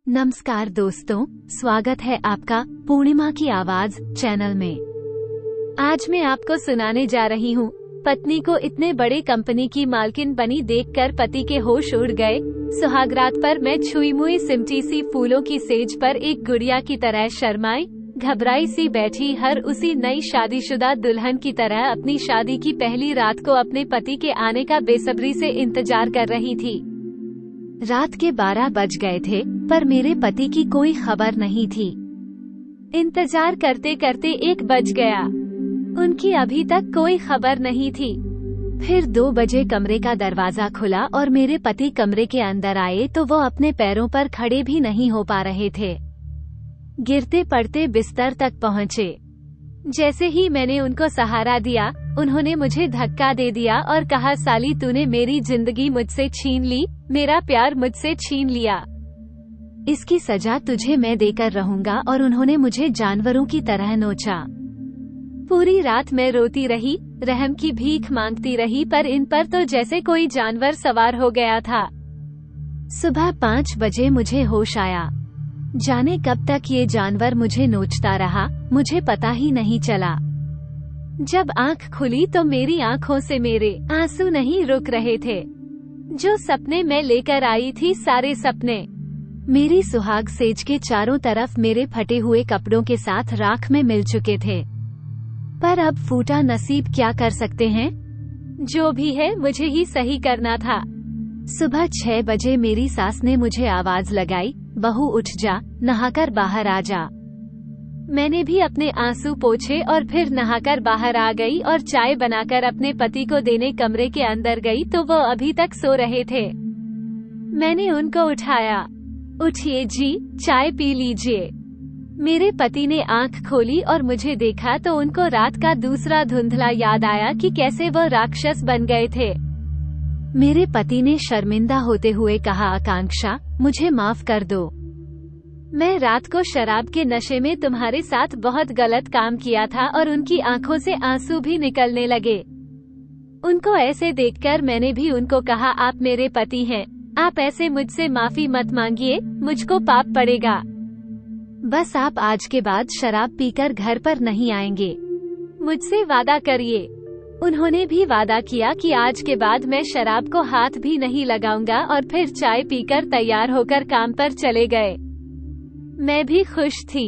नमस्कार दोस्तों, स्वागत है आपका पूर्णिमा की आवाज चैनल में। आज मैं आपको सुनाने जा रही हूँ, पत्नी को इतने बड़े कंपनी की मालकिन बनी देखकर पति के होश उड़ गए। सुहागरात पर मैं छुई मुई सिमटी सी फूलों की सेज पर एक गुड़िया की तरह शर्माई घबराई सी बैठी, हर उसी नई शादीशुदा दुल्हन की तरह अपनी शादी की पहली रात को अपने पति के आने का बेसब्री से इंतजार कर रही थी। रात के 12 बज गए थे, पर मेरे पति की कोई खबर नहीं थी। इंतजार करते करते 1 बज गया, उनकी अभी तक कोई खबर नहीं थी। फिर 2 बजे कमरे का दरवाजा खुला और मेरे पति कमरे के अंदर आए तो वो अपने पैरों पर खड़े भी नहीं हो पा रहे थे। गिरते पड़ते बिस्तर तक पहुँचे। जैसे ही मैंने उनको सहारा दिया, उन्होंने मुझे धक्का दे दिया और कहा, साली तूने मेरी जिंदगी मुझसे छीन ली, मेरा प्यार मुझसे छीन लिया। इसकी सजा तुझे मैं देकर रहूंगा। और उन्होंने मुझे जानवरों की तरह नोचा। पूरी रात मैं रोती रही, रहम की भीख मांगती रही, पर इन पर तो जैसे कोई जानवर सवार हो गया था। सुबह 5 बजे मुझे होश आया। जाने कब तक ये जानवर मुझे नोचता रहा, मुझे पता ही नहीं चला। जब आंख खुली तो मेरी आंखों से मेरे आंसू नहीं रुक रहे थे। जो सपने मैं लेकर आई थी, सारे सपने मेरी सुहाग सेज के चारों तरफ मेरे फटे हुए कपड़ों के साथ राख में मिल चुके थे। पर अब फूटा नसीब क्या कर सकते हैं। जो भी है मुझे ही सही करना था। सुबह 6 बजे मेरी सास ने मुझे आवाज लगाई, बहू उठ जा, नहाकर बाहर आ जा। मैंने भी अपने आंसू पोंछे और फिर नहाकर बाहर आ गई और चाय बनाकर अपने पति को देने कमरे के अंदर गई तो वो अभी तक सो रहे थे। मैंने उनको उठाया, उठिए जी, चाय पी लीजिए। मेरे पति ने आंख खोली और मुझे देखा तो उनको रात का दूसरा धुंधला याद आया कि कैसे वो राक्षस बन गए थे। मेरे पति ने शर्मिंदा होते हुए कहा, आकांक्षा, मुझे माफ कर दो। मैं रात को शराब के नशे में तुम्हारे साथ बहुत गलत काम किया था। और उनकी आंखों से आंसू भी निकलने लगे। उनको ऐसे देखकर मैंने भी उनको कहा, आप मेरे पति हैं, आप ऐसे मुझसे माफी मत मांगिए, मुझको पाप पड़ेगा। बस आप आज के बाद शराब पीकर घर पर नहीं आएंगे, मुझसे वादा करिए। उन्होंने भी वादा किया कि आज के बाद मैं शराब को हाथ भी नहीं लगाऊंगा और फिर चाय पीकर तैयार होकर काम पर चले गए। मैं भी खुश थी।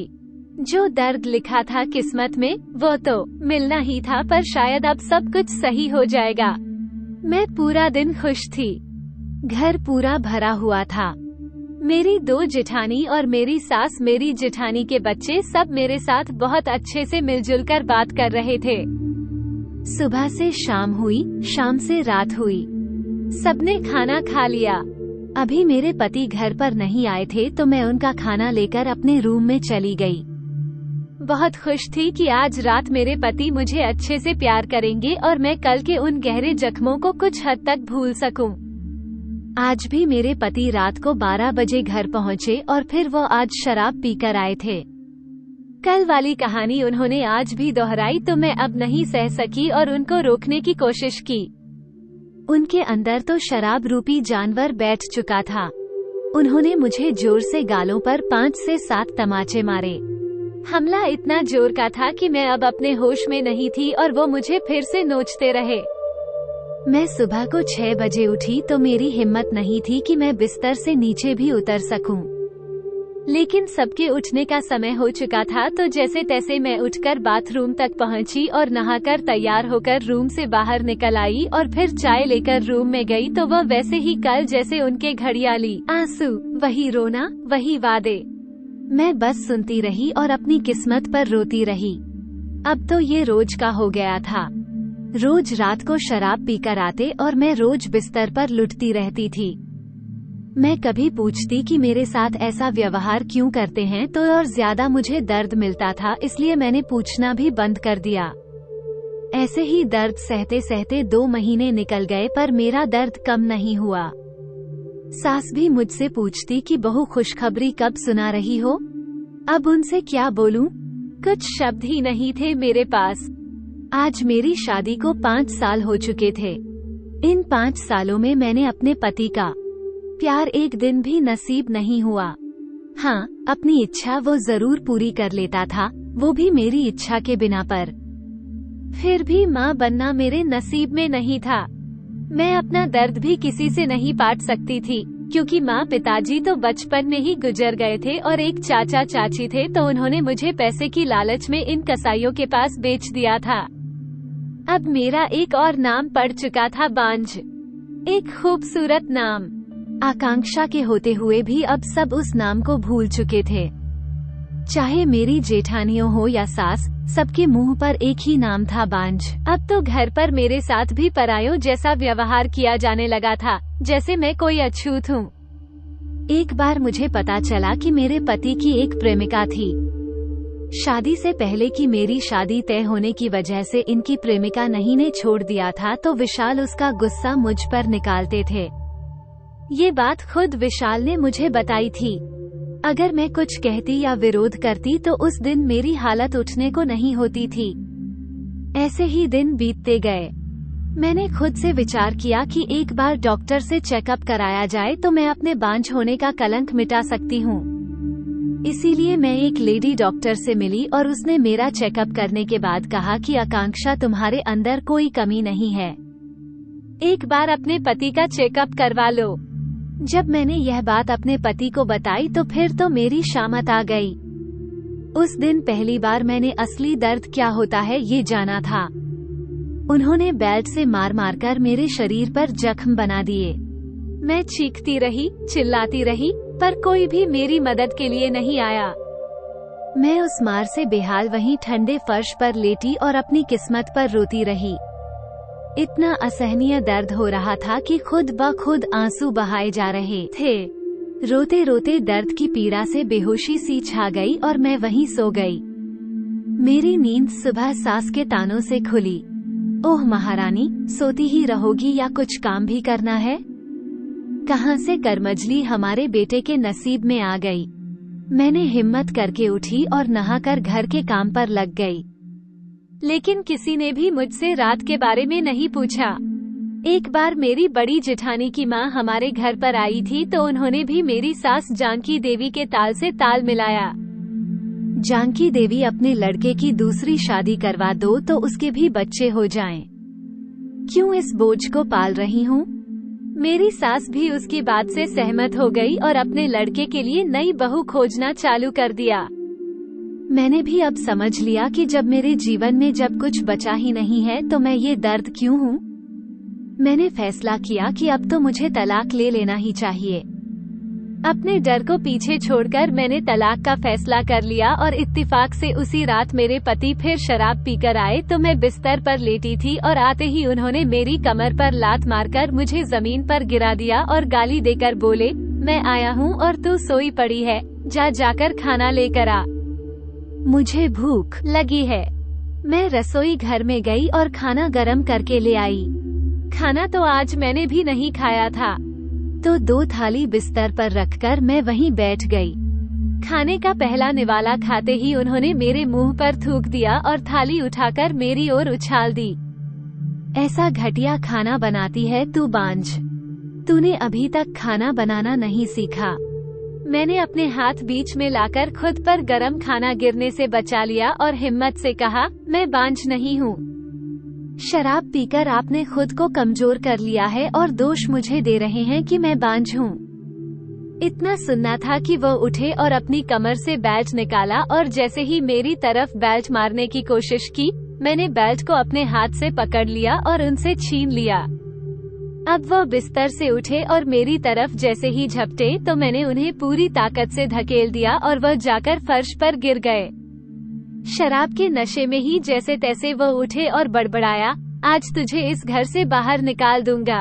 जो दर्द लिखा था किस्मत में वो तो मिलना ही था, पर शायद अब सब कुछ सही हो जाएगा। मैं पूरा दिन खुश थी। घर पूरा भरा हुआ था। मेरी 2 जेठानी और मेरी सास, मेरी जेठानी के बच्चे सब मेरे साथ बहुत अच्छे से मिलजुल कर बात कर रहे थे। सुबह से शाम हुई, शाम से रात हुई, सबने खाना खा लिया। अभी मेरे पति घर पर नहीं आए थे तो मैं उनका खाना लेकर अपने रूम में चली गई। बहुत खुश थी कि आज रात मेरे पति मुझे अच्छे से प्यार करेंगे और मैं कल के उन गहरे जख्मों को कुछ हद तक भूल सकूं। आज भी मेरे पति रात को 12 बजे घर पहुंचे और फिर वो आज शराब पीकर आए थे। कल वाली कहानी उन्होंने आज भी दोहराई तो मैं अब नहीं सह सकी और उनको रोकने की कोशिश की। उनके अंदर तो शराब रूपी जानवर बैठ चुका था। उन्होंने मुझे जोर से गालों पर 5 से 7 तमाचे मारे। हमला इतना जोर का था कि मैं अब अपने होश में नहीं थी और वो मुझे फिर से नोचते रहे। मैं सुबह को 6 बजे उठी तो मेरी हिम्मत नहीं थी कि मैं बिस्तर से नीचे भी उतर सकूं। लेकिन सबके उठने का समय हो चुका था तो जैसे तैसे मैं उठकर बाथरूम तक पहुंची और नहाकर तैयार होकर रूम से बाहर निकल आई और फिर चाय लेकर रूम में गई तो वह वैसे ही कल जैसे उनके घड़ियाली आंसू, वही रोना, वही वादे। मैं बस सुनती रही और अपनी किस्मत पर रोती रही। अब तो ये रोज का हो गया था। रोज रात को शराब पीकर आते और मैं रोज बिस्तर पर लुटती रहती थी। मैं कभी पूछती कि मेरे साथ ऐसा व्यवहार क्यों करते हैं तो और ज्यादा मुझे दर्द मिलता था, इसलिए मैंने पूछना भी बंद कर दिया। ऐसे ही दर्द सहते सहते 2 महीने निकल गए पर मेरा दर्द कम नहीं हुआ। सास भी मुझसे पूछती कि बहू खुशखबरी कब सुना रही हो। अब उनसे क्या बोलूं, कुछ शब्द ही नहीं थे मेरे पास। आज मेरी शादी को 5 साल हो चुके थे। इन 5 सालों में मैंने अपने पति का प्यार एक दिन भी नसीब नहीं हुआ। हाँ, अपनी इच्छा वो जरूर पूरी कर लेता था, वो भी मेरी इच्छा के बिना पर। फिर भी माँ बनना मेरे नसीब में नहीं था। मैं अपना दर्द भी किसी से नहीं बांट सकती थी, क्योंकि माँ पिताजी तो बचपन में ही गुजर गए थे और एक चाचा चाची थे, तो उन्होंने मुझे पैसे की लालच में इन कसाईयों के पास बेच दिया था। अब मेरा एक और नाम पड़ चुका था, बांझ। एक खूबसूरत नाम। आकांक्षा के होते हुए भी अब सब उस नाम को भूल चुके थे। चाहे मेरी जेठानियों हो या सास, सबके मुंह पर एक ही नाम था, बांझ। अब तो घर पर मेरे साथ भी परायों जैसा व्यवहार किया जाने लगा था, जैसे मैं कोई अछूत हूँ। एक बार मुझे पता चला कि मेरे पति की एक प्रेमिका थी। शादी से पहले की मेरी शादी तय होने की वजह से इनकी प्रेमिका नहीं ने छोड़ दिया था, तो विशाल उसका गुस्सा मुझ पर निकालते थे। ये बात खुद विशाल ने मुझे बताई थी। अगर मैं कुछ कहती या विरोध करती तो उस दिन मेरी हालत उठने को नहीं होती थी। ऐसे ही दिन बीतते गए। मैंने खुद से विचार किया कि एक बार डॉक्टर से चेकअप कराया जाए तो मैं अपने बांझ होने का कलंक मिटा सकती हूँ। इसीलिए मैं एक लेडी डॉक्टर से मिली और उसने मेरा चेकअप करने के बाद कहा कि आकांक्षा, तुम्हारे अंदर कोई कमी नहीं है, एक बार अपने पति का चेकअप करवा लो। जब मैंने यह बात अपने पति को बताई तो फिर तो मेरी शामत आ गई। उस दिन पहली बार मैंने असली दर्द क्या होता है ये जाना था। उन्होंने बेल्ट से मार मार कर मेरे शरीर पर जख्म बना दिए। मैं चीखती रही, चिल्लाती रही, पर कोई भी मेरी मदद के लिए नहीं आया। मैं उस मार से बेहाल वहीं ठंडे फर्श पर लेटी और अपनी किस्मत पर रोती रही। इतना असहनीय दर्द हो रहा था कि खुद ब खुद आंसू बहाए जा रहे थे। रोते रोते दर्द की पीड़ा से बेहोशी सी छा गई और मैं वहीं सो गई। मेरी नींद सुबह सास के तानों से खुली। ओह महारानी, सोती ही रहोगी या कुछ काम भी करना है? कहां से करमजली हमारे बेटे के नसीब में आ गई। मैंने हिम्मत करके उठी और नहाकर घर के काम पर लग गई। लेकिन किसी ने भी मुझसे रात के बारे में नहीं पूछा। एक बार मेरी बड़ी जेठानी की माँ हमारे घर पर आई थी, तो उन्होंने भी मेरी सास जानकी देवी के ताल से ताल मिलाया। जानकी देवी, अपने लड़के की दूसरी शादी करवा दो तो उसके भी बच्चे हो जाएं। क्यों इस बोझ को पाल रही हूँ? मेरी सास भी उसकी बात से सहमत हो गई और अपने लड़के के लिए नई बहू खोजना चालू कर दिया। मैंने भी अब समझ लिया कि जब मेरे जीवन में जब कुछ बचा ही नहीं है तो मैं ये दर्द क्यों हूँ। मैंने फैसला किया कि अब तो मुझे तलाक ले लेना ही चाहिए। अपने डर को पीछे छोड़कर मैंने तलाक का फैसला कर लिया और इत्तेफाक से उसी रात मेरे पति फिर शराब पीकर आए, तो मैं बिस्तर पर लेटी थी और आते ही उन्होंने मेरी कमर पर लात मारकर मुझे जमीन पर गिरा दिया और गाली देकर बोले, मैं आया हूँ और तू सोई पड़ी है, जा जाकर खाना लेकर आ, मुझे भूख लगी है। मैं रसोई घर में गई और खाना गरम करके ले आई। खाना तो आज मैंने भी नहीं खाया था, तो 2 थाली बिस्तर पर रखकर मैं वहीं बैठ गई। खाने का पहला निवाला खाते ही उन्होंने मेरे मुंह पर थूक दिया और थाली उठाकर मेरी ओर उछाल दी। ऐसा घटिया खाना बनाती है तू बांझ, तूने अभी तक खाना बनाना नहीं सीखा। मैंने अपने हाथ बीच में लाकर खुद पर गरम खाना गिरने से बचा लिया और हिम्मत से कहा, मैं बांझ नहीं हूँ। शराब पीकर आपने खुद को कमजोर कर लिया है और दोष मुझे दे रहे हैं कि मैं बांझ हूँ। इतना सुनना था कि वो उठे और अपनी कमर से बेल्ट निकाला और जैसे ही मेरी तरफ बेल्ट मारने की कोशिश की, मैंने बेल्ट को अपने हाथ से पकड़ लिया और उनसे छीन लिया। अब वो बिस्तर से उठे और मेरी तरफ जैसे ही झपटे तो मैंने उन्हें पूरी ताकत से धकेल दिया और वह जाकर फर्श पर गिर गए। शराब के नशे में ही जैसे तैसे वो उठे और बड़बड़ाया, आज तुझे इस घर से बाहर निकाल दूंगा।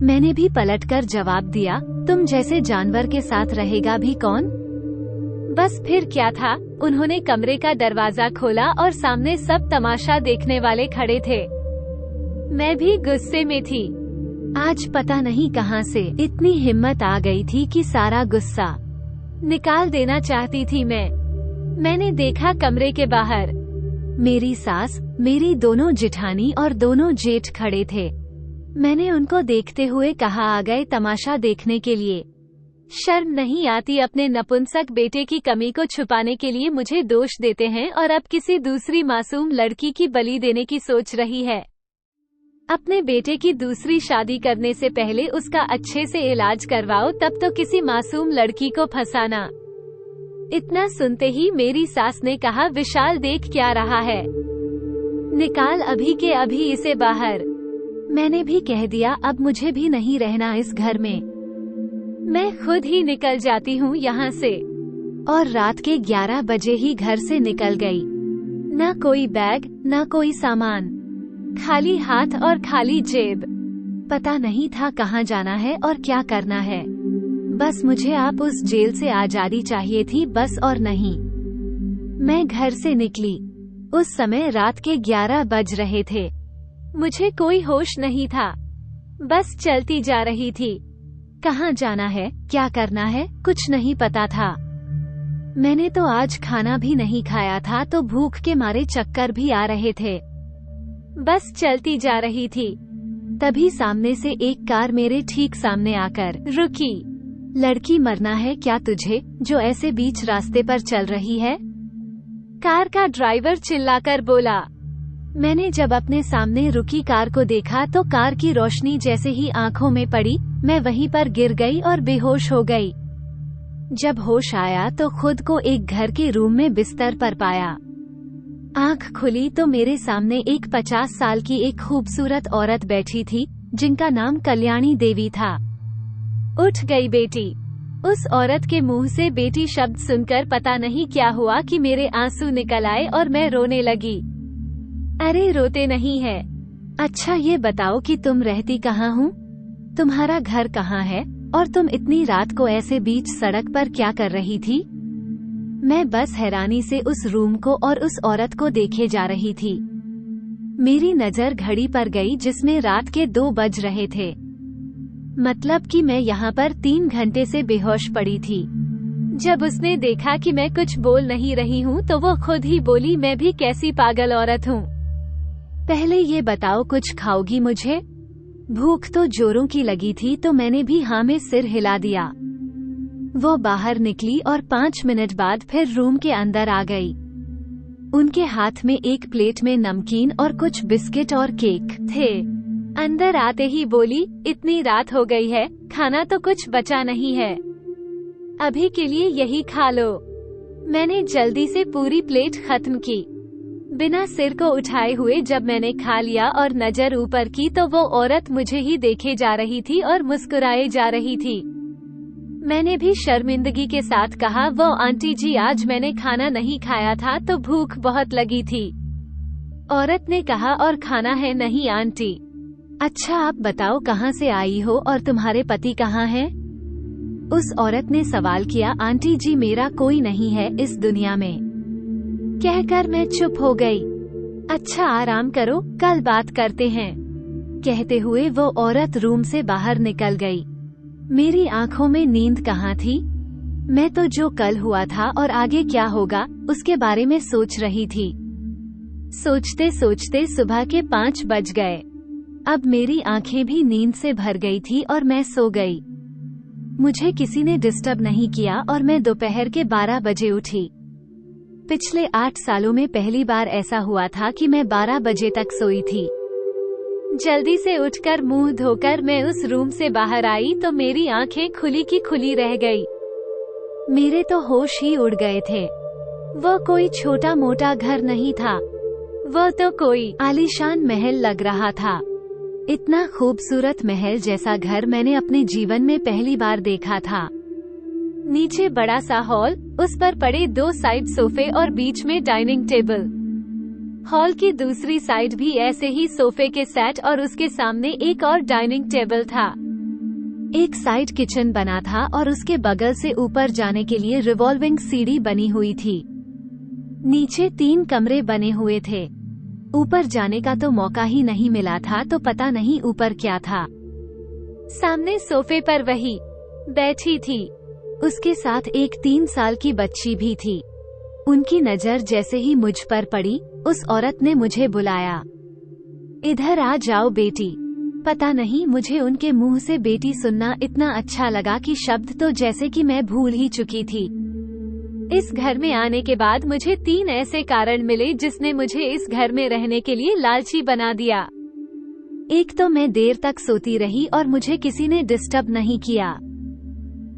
मैंने भी पलटकर जवाब दिया, तुम जैसे जानवर के साथ रहेगा भी कौन? बस फिर क्या था, उन्होंने कमरे का दरवाजा खोला और सामने सब तमाशा देखने वाले खड़े थे। मैं भी गुस्से में थी। आज पता नहीं कहां से इतनी हिम्मत आ गई थी कि सारा गुस्सा निकाल देना चाहती थी मैंने देखा कमरे के बाहर मेरी सास, मेरी दोनों जिठानी और दोनों जेठ खड़े थे। मैंने उनको देखते हुए कहा, आ गए तमाशा देखने के लिए? शर्म नहीं आती? अपने नपुंसक बेटे की कमी को छुपाने के लिए मुझे दोष देते हैं और अब किसी दूसरी मासूम लड़की की बलि देने की सोच रही है। अपने बेटे की दूसरी शादी करने से पहले उसका अच्छे से इलाज करवाओ, तब तो किसी मासूम लड़की को फंसाना। इतना सुनते ही मेरी सास ने कहा, विशाल देख क्या रहा है, निकाल अभी के अभी इसे बाहर। मैंने भी कह दिया, अब मुझे भी नहीं रहना इस घर में, मैं खुद ही निकल जाती हूँ यहाँ से। और रात के 11 बजे ही घर से निकल गई। न कोई बैग, न कोई सामान, खाली हाथ और खाली जेब। पता नहीं था कहाँ जाना है और क्या करना है। बस मुझे आप उस जेल से आजादी चाहिए थी, बस और नहीं। मैं घर से निकली। उस समय रात के 11 बज रहे थे। मुझे कोई होश नहीं था, बस चलती जा रही थी। कहाँ जाना है, क्या करना है, कुछ नहीं पता था। मैंने तो आज खाना भी नहीं खाया था, तो भूख के मारे चक्कर भी आ रहे थे। बस चलती जा रही थी, तभी सामने से एक कार मेरे ठीक सामने आकर रुकी। लड़की, मरना है क्या तुझे, जो ऐसे बीच रास्ते पर चल रही है? कार का ड्राइवर चिल्लाकर बोला। मैंने जब अपने सामने रुकी कार को देखा तो कार की रोशनी जैसे ही आंखों में पड़ी, मैं वहीं पर गिर गई और बेहोश हो गई। जब होश आया तो खुद को एक घर के रूम में बिस्तर पर पाया। आंख खुली तो मेरे सामने एक 50 साल की एक खूबसूरत औरत बैठी थी, जिनका नाम कल्याणी देवी था। उठ गई बेटी। उस औरत के मुंह से बेटी शब्द सुनकर पता नहीं क्या हुआ कि मेरे आंसू निकल आए और मैं रोने लगी। अरे रोते नहीं है। अच्छा ये बताओ कि तुम रहती कहाँ हूँ, तुम्हारा घर कहाँ है, और तुम इतनी रात को ऐसे बीच सड़क पर क्या कर रही थी? मैं बस हैरानी से उस रूम को और उस औरत को देखे जा रही थी। मेरी नजर घड़ी पर गई जिसमें रात के 2 बज रहे थे। मतलब कि मैं यहाँ पर 3 घंटे से बेहोश पड़ी थी। जब उसने देखा कि मैं कुछ बोल नहीं रही हूँ तो वो खुद ही बोली, मैं भी कैसी पागल औरत हूँ। पहले ये बताओ कुछ खाओगी मुझे? भूख तो जोरों की लगी थी तो मैंने भी हाँ में सिर हिला दिया। वो बाहर निकली और 5 मिनट बाद फिर रूम के अंदर आ गई। उनके हाथ में एक प्लेट में नमकीन और कुछ बिस्किट और केक थे। अंदर आते ही बोली, इतनी रात हो गई है, खाना तो कुछ बचा नहीं है, अभी के लिए यही खा लो। मैंने जल्दी से पूरी प्लेट खत्म की। बिना सिर को उठाए हुए जब मैंने खा लिया और नजर ऊपर की तो वो औरत मुझे ही देखे जा रही थी और मुस्कुराए जा रही थी। मैंने भी शर्मिंदगी के साथ कहा, वो आंटी जी आज मैंने खाना नहीं खाया था तो भूख बहुत लगी थी। औरत ने कहा, और खाना है नहीं आंटी। अच्छा आप बताओ कहाँ से आई हो और तुम्हारे पति कहाँ हैं? उस औरत ने सवाल किया। आंटी जी मेरा कोई नहीं है इस दुनिया में, कहकर मैं चुप हो गई। अच्छा आराम करो, कल बात करते हैं, कहते हुए वो औरत रूम से बाहर निकल गई। मेरी आंखों में नींद कहाँ थी। मैं तो जो कल हुआ था और आगे क्या होगा उसके बारे में सोच रही थी। सोचते सोचते सुबह के 5 बज गए। अब मेरी आंखें भी नींद से भर गई थी और मैं सो गई। मुझे किसी ने डिस्टर्ब नहीं किया और मैं दोपहर के 12 बजे उठी। पिछले 8 सालों में पहली बार ऐसा हुआ था कि मैं 12 बजे तक सोई थी। जल्दी से उठकर मुंह धोकर मैं उस रूम से बाहर आई तो मेरी आंखें खुली की खुली रह गई। मेरे तो होश ही उड़ गए थे। वो कोई छोटा मोटा घर नहीं था, वो तो कोई आलीशान महल लग रहा था। इतना खूबसूरत महल जैसा घर मैंने अपने जीवन में पहली बार देखा था। नीचे बड़ा सा हॉल, उस पर पड़े 2 साइड सोफे और बीच में डाइनिंग टेबल। हॉल की दूसरी साइड भी ऐसे ही सोफे के सेट और उसके सामने एक और डाइनिंग टेबल था। एक साइड किचन बना था और उसके बगल से ऊपर जाने के लिए रिवॉल्विंग सीढ़ी बनी हुई थी। नीचे 3 कमरे बने हुए थे। ऊपर जाने का तो मौका ही नहीं मिला था तो पता नहीं ऊपर क्या था। सामने सोफे पर वही बैठी थी, उसके साथ एक 3 साल की बच्ची भी थी। उनकी नजर जैसे ही मुझ पर पड़ी, उस औरत ने मुझे बुलाया, इधर आ जाओ बेटी। पता नहीं मुझे उनके मुंह से बेटी सुनना इतना अच्छा लगा कि शब्द तो जैसे कि मैं भूल ही चुकी थी। इस घर में आने के बाद मुझे 3 ऐसे कारण मिले जिसने मुझे इस घर में रहने के लिए लालची बना दिया। एक तो मैं देर तक सोती रही और मुझे किसी ने डिस्टर्ब नहीं किया।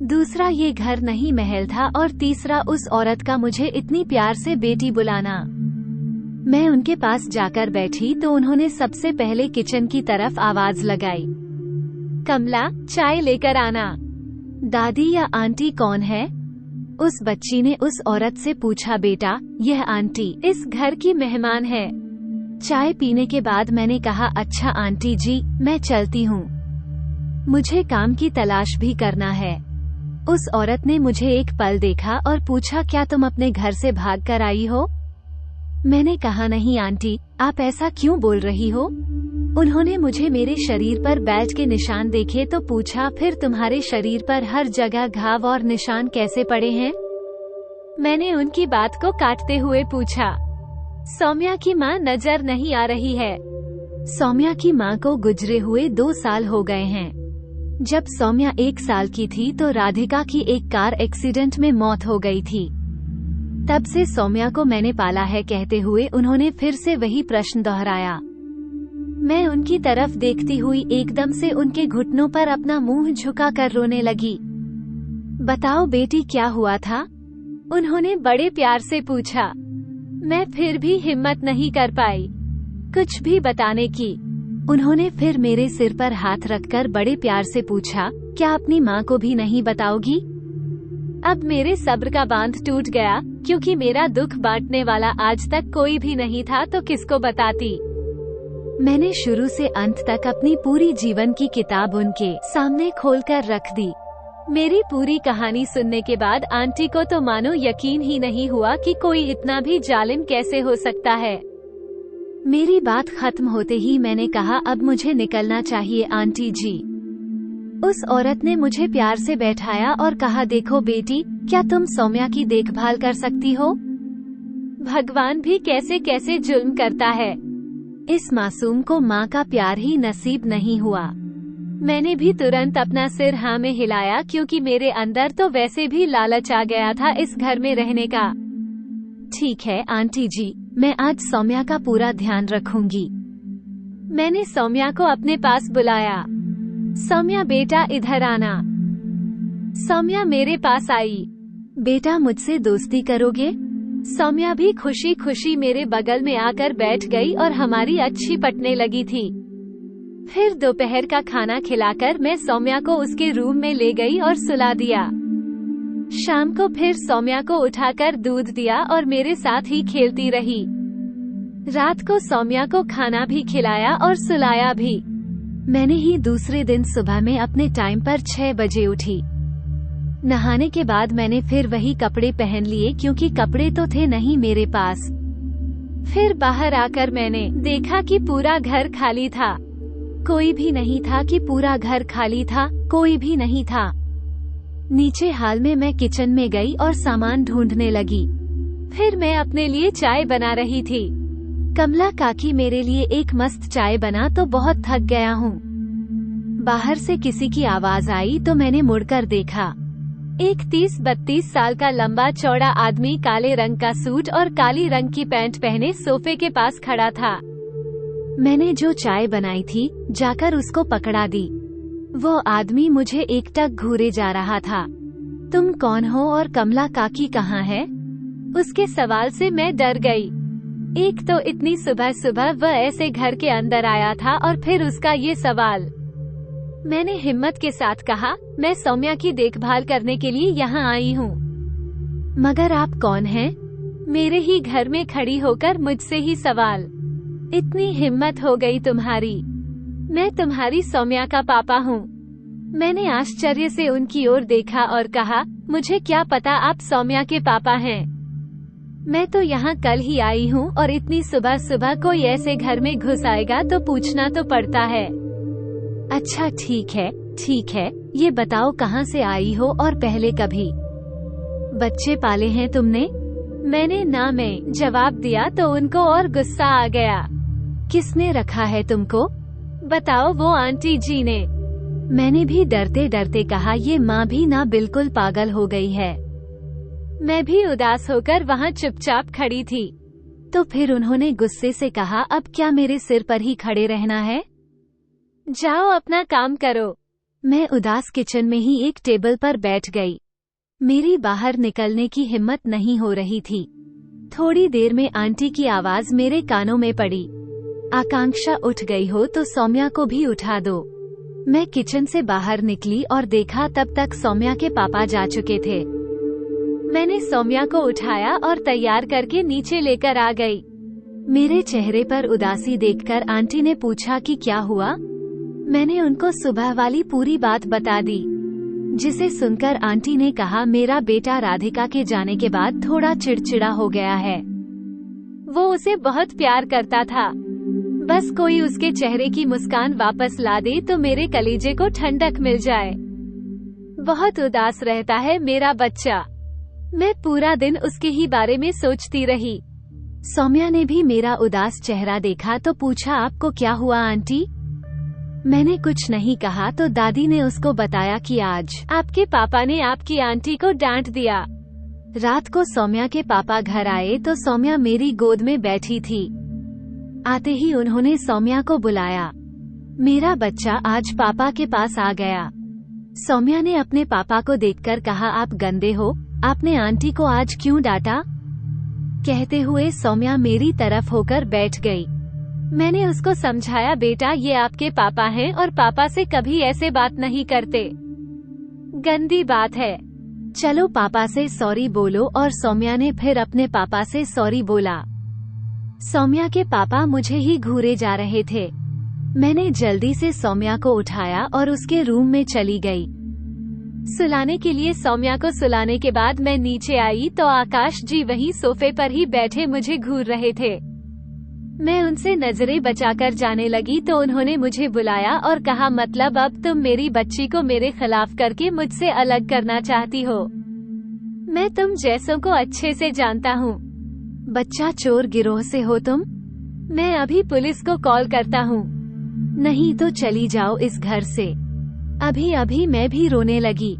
दूसरा, ये घर नहीं महल था। और तीसरा, उस औरत का मुझे इतनी प्यार से बेटी बुलाना। मैं उनके पास जाकर बैठी तो उन्होंने सबसे पहले किचन की तरफ आवाज लगाई, कमला, चाय लेकर आना। दादी या आंटी कौन है? उस बच्ची ने उस औरत से पूछा। बेटा, यह आंटी इस घर की मेहमान है। चाय पीने के बाद मैंने कहा, अच्छा आंटी जी, मैं चलती हूँ, मुझे काम की तलाश भी करना है। उस औरत ने मुझे एक पल देखा और पूछा, क्या तुम अपने घर से भाग कर आई हो? मैंने कहा, नहीं आंटी, आप ऐसा क्यों बोल रही हो? उन्होंने मुझे मेरे शरीर पर बेल्ट के निशान देखे तो पूछा, फिर तुम्हारे शरीर पर हर जगह घाव और निशान कैसे पड़े हैं? मैंने उनकी बात को काटते हुए पूछा, सौम्या की माँ नजर नहीं आ रही है। सौम्या की माँ को गुजरे हुए 2 साल हो गए हैं। जब सौम्या 1 साल की थी तो राधिका की एक कार एक्सीडेंट में मौत हो गई थी। तब से सौम्या को मैंने पाला है, कहते हुए उन्होंने फिर से वही प्रश्न दोहराया। मैं उनकी तरफ देखती हुई एकदम से उनके घुटनों पर अपना मुंह झुकाकर रोने लगी। बताओ बेटी, क्या हुआ था? उन्होंने बड़े प्यार से पूछा। मैं फिर भी हिम्मत नहीं कर पाई कुछ भी बताने की। उन्होंने फिर मेरे सिर पर हाथ रखकर बड़े प्यार से पूछा, क्या अपनी माँ को भी नहीं बताओगी? अब मेरे सब्र का बांध टूट गया, क्योंकि मेरा दुख बांटने वाला आज तक कोई भी नहीं था, तो किसको बताती। मैंने शुरू से अंत तक अपनी पूरी जीवन की किताब उनके सामने खोलकर रख दी। मेरी पूरी कहानी सुनने के बाद आंटी को तो मानो यकीन ही नहीं हुआ कि कोई इतना भी जालिम कैसे हो सकता है। मेरी बात खत्म होते ही मैंने कहा, अब मुझे निकलना चाहिए आंटी जी। उस औरत ने मुझे प्यार से बैठाया और कहा, देखो बेटी, क्या तुम सौम्या की देखभाल कर सकती हो? भगवान भी कैसे कैसे जुल्म करता है। इस मासूम को माँ का प्यार ही नसीब नहीं हुआ। मैंने भी तुरंत अपना सिर हाँ में हिलाया, क्योंकि मेरे अंदर तो वैसे भी लालच आ गया था इस घर में रहने का। ठीक है आंटी जी, मैं आज सौम्या का पूरा ध्यान रखूंगी। मैंने सौम्या को अपने पास बुलाया। सौम्या बेटा, इधर आना। सौम्या मेरे पास आई। बेटा, मुझसे दोस्ती करोगे? सौम्या भी खुशी खुशी मेरे बगल में आकर बैठ गई और हमारी अच्छी पटने लगी थी। फिर दोपहर का खाना खिलाकर मैं सौम्या को उसके रूम में ले गई और सुला दिया। शाम को फिर सौम्या को उठाकर दूध दिया और मेरे साथ ही खेलती रही। रात को सौम्या को खाना भी खिलाया और सुलाया भी। मैंने ही दूसरे दिन सुबह में अपने टाइम पर 6 बजे उठी। नहाने के बाद मैंने फिर वही कपड़े पहन लिए, क्योंकि कपड़े तो थे नहीं मेरे पास। फिर बाहर आकर मैंने देखा कि पूरा घर खाली था। कोई भी नहीं था कि पूरा घर खाली था, कोई भी नहीं था। नीचे हाल में मैं किचन में गई और सामान ढूंढने लगी। फिर मैं अपने लिए चाय बना रही थी। कमला काकी, मेरे लिए एक मस्त चाय बना, तो बहुत थक गया हूँ। बाहर से किसी की आवाज आई तो मैंने मुड़कर देखा। एक 30-32 साल का लंबा चौड़ा आदमी काले रंग का सूट और काली रंग की पैंट पहने सोफे के पास खड़ा था। मैंने जो चाय बनाई थी जाकर उसको पकड़ा दी। वो आदमी मुझे एकटक घूरे जा रहा था। तुम कौन हो और कमला काकी कहाँ है? उसके सवाल से मैं डर गई। एक तो इतनी सुबह सुबह वह ऐसे घर के अंदर आया था, और फिर उसका ये सवाल। मैंने हिम्मत के साथ कहा, मैं सौम्या की देखभाल करने के लिए यहाँ आई हूँ। मगर आप कौन हैं? मेरे ही घर में खड़ी होकर मुझसे ही सवाल। इतनी हिम्मत हो गई तुम्हारी? मैं तुम्हारी सौम्या का पापा हूँ। मैंने आश्चर्य से उनकी ओर देखा और कहा, मुझे क्या पता आप सौम्या के पापा हैं। मैं तो यहाँ कल ही आई हूँ, और इतनी सुबह सुबह कोई ऐसे घर में घुस आएगा तो पूछना तो पड़ता है। अच्छा ठीक है, ये बताओ कहाँ से आई हो और पहले कभी बच्चे पाले हैं तुमने? मैंने ना में जवाब दिया तो उनको और गुस्सा आ गया। किसने रखा है तुमको? बताओ वो आंटी जी ने। मैंने भी डरते डरते कहा, ये माँ भी ना बिल्कुल पागल हो गई है। मैं भी उदास होकर वहाँ चुपचाप खड़ी थी। तो फिर उन्होंने गुस्से से कहा, अब क्या मेरे सिर पर ही खड़े रहना है? जाओ अपना काम करो। मैं उदास किचन में ही एक टेबल पर बैठ गई। मेरी बाहर निकलने की हिम्मत नहीं हो रही थी। थोड़ी देर में आंटी की आवाज मेरे कानों में पड़ी, आकांक्षा उठ गई हो तो सौम्या को भी उठा दो। मैं किचन से बाहर निकली और देखा तब तक सौम्या के पापा जा चुके थे। मैंने सौम्या को उठाया और तैयार करके नीचे लेकर आ गई। मेरे चेहरे पर उदासी देखकर आंटी ने पूछा कि क्या हुआ। मैंने उनको सुबह वाली पूरी बात बता दी, जिसे सुनकर आंटी ने कहा, मेरा बेटा राधिका के जाने के बाद थोड़ा चिड़चिड़ा हो गया है। वो उसे बहुत प्यार करता था, बस कोई उसके चेहरे की मुस्कान वापस ला दे तो मेरे कलेजे को ठंडक मिल जाए। बहुत उदास रहता है मेरा बच्चा। मैं पूरा दिन उसके ही बारे में सोचती रही। सौम्या ने भी मेरा उदास चेहरा देखा तो पूछा, आपको क्या हुआ आंटी? मैंने कुछ नहीं कहा तो दादी ने उसको बताया कि आज आपके पापा ने आपकी आंटी को डांट दिया। रात को सौम्या के पापा घर आए तो सौम्या मेरी गोद में बैठी थी। आते ही उन्होंने सौम्या को बुलाया। मेरा बच्चा आज पापा के पास आ गया। सौम्या ने अपने पापा को देखकर कहा, आप गंदे हो, आपने आंटी को आज क्यों डांटा? कहते हुए सौम्या मेरी तरफ होकर बैठ गई। मैंने उसको समझाया, बेटा ये आपके पापा हैं और पापा से कभी ऐसे बात नहीं करते, गंदी बात है। चलो पापा से सॉरी बोलो। और सौम्या ने फिर अपने पापा से सॉरी बोला। सौम्या के पापा मुझे ही घूरे जा रहे थे। मैंने जल्दी से सौम्या को उठाया और उसके रूम में चली गई। सुलाने के लिए सौम्या को सुलाने के बाद मैं नीचे आई तो आकाश जी वहीं सोफे पर ही बैठे मुझे घूर रहे थे। मैं उनसे नजरें बचाकर जाने लगी तो उन्होंने मुझे बुलाया और कहा, मतलब अब तुम मेरी बच्ची को मेरे खिलाफ करके मुझसे अलग करना चाहती हो? मैं तुम जैसों को अच्छे से जानता हूँ। बच्चा चोर गिरोह से हो तुम? मैं अभी पुलिस को कॉल करता हूँ। नहीं तो चली जाओ इस घर से। अभी अभी मैं भी रोने लगी।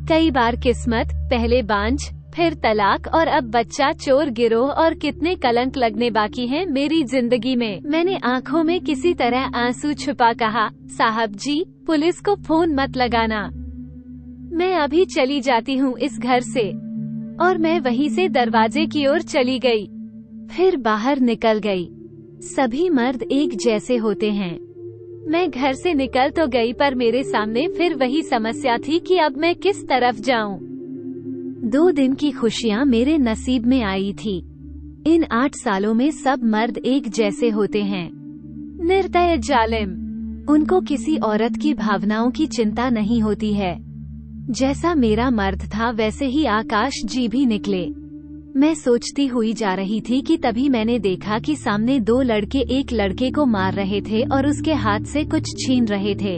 कई बार किस्मत, पहले बांझ, फिर तलाक और अब बच्चा चोर गिरोह, और कितने कलंक लगने बाकी हैं मेरी जिंदगी में। मैंने आंखों में किसी तरह आंसू छुपा कहा, साहब जी पुलिस को फोन मत लगाना, मैं अभी चली जाती हूँ इस घर से। और मैं वहीं से दरवाजे की ओर चली गई, फिर बाहर निकल गई। सभी मर्द एक जैसे होते हैं। मैं घर से निकल तो गई पर मेरे सामने फिर वही समस्या थी कि अब मैं किस तरफ जाऊं। 2 दिन की खुशियां मेरे नसीब में आई थी। इन 8 सालों में सब मर्द एक जैसे होते हैं, निर्दय, जालिम। उनको किसी औरत की भावनाओं की चिंता नहीं होती है। जैसा मेरा मर्द था वैसे ही आकाश जी भी निकले। मैं सोचती हुई जा रही थी कि तभी मैंने देखा कि सामने 2 लड़के एक लड़के को मार रहे थे और उसके हाथ से कुछ छीन रहे थे।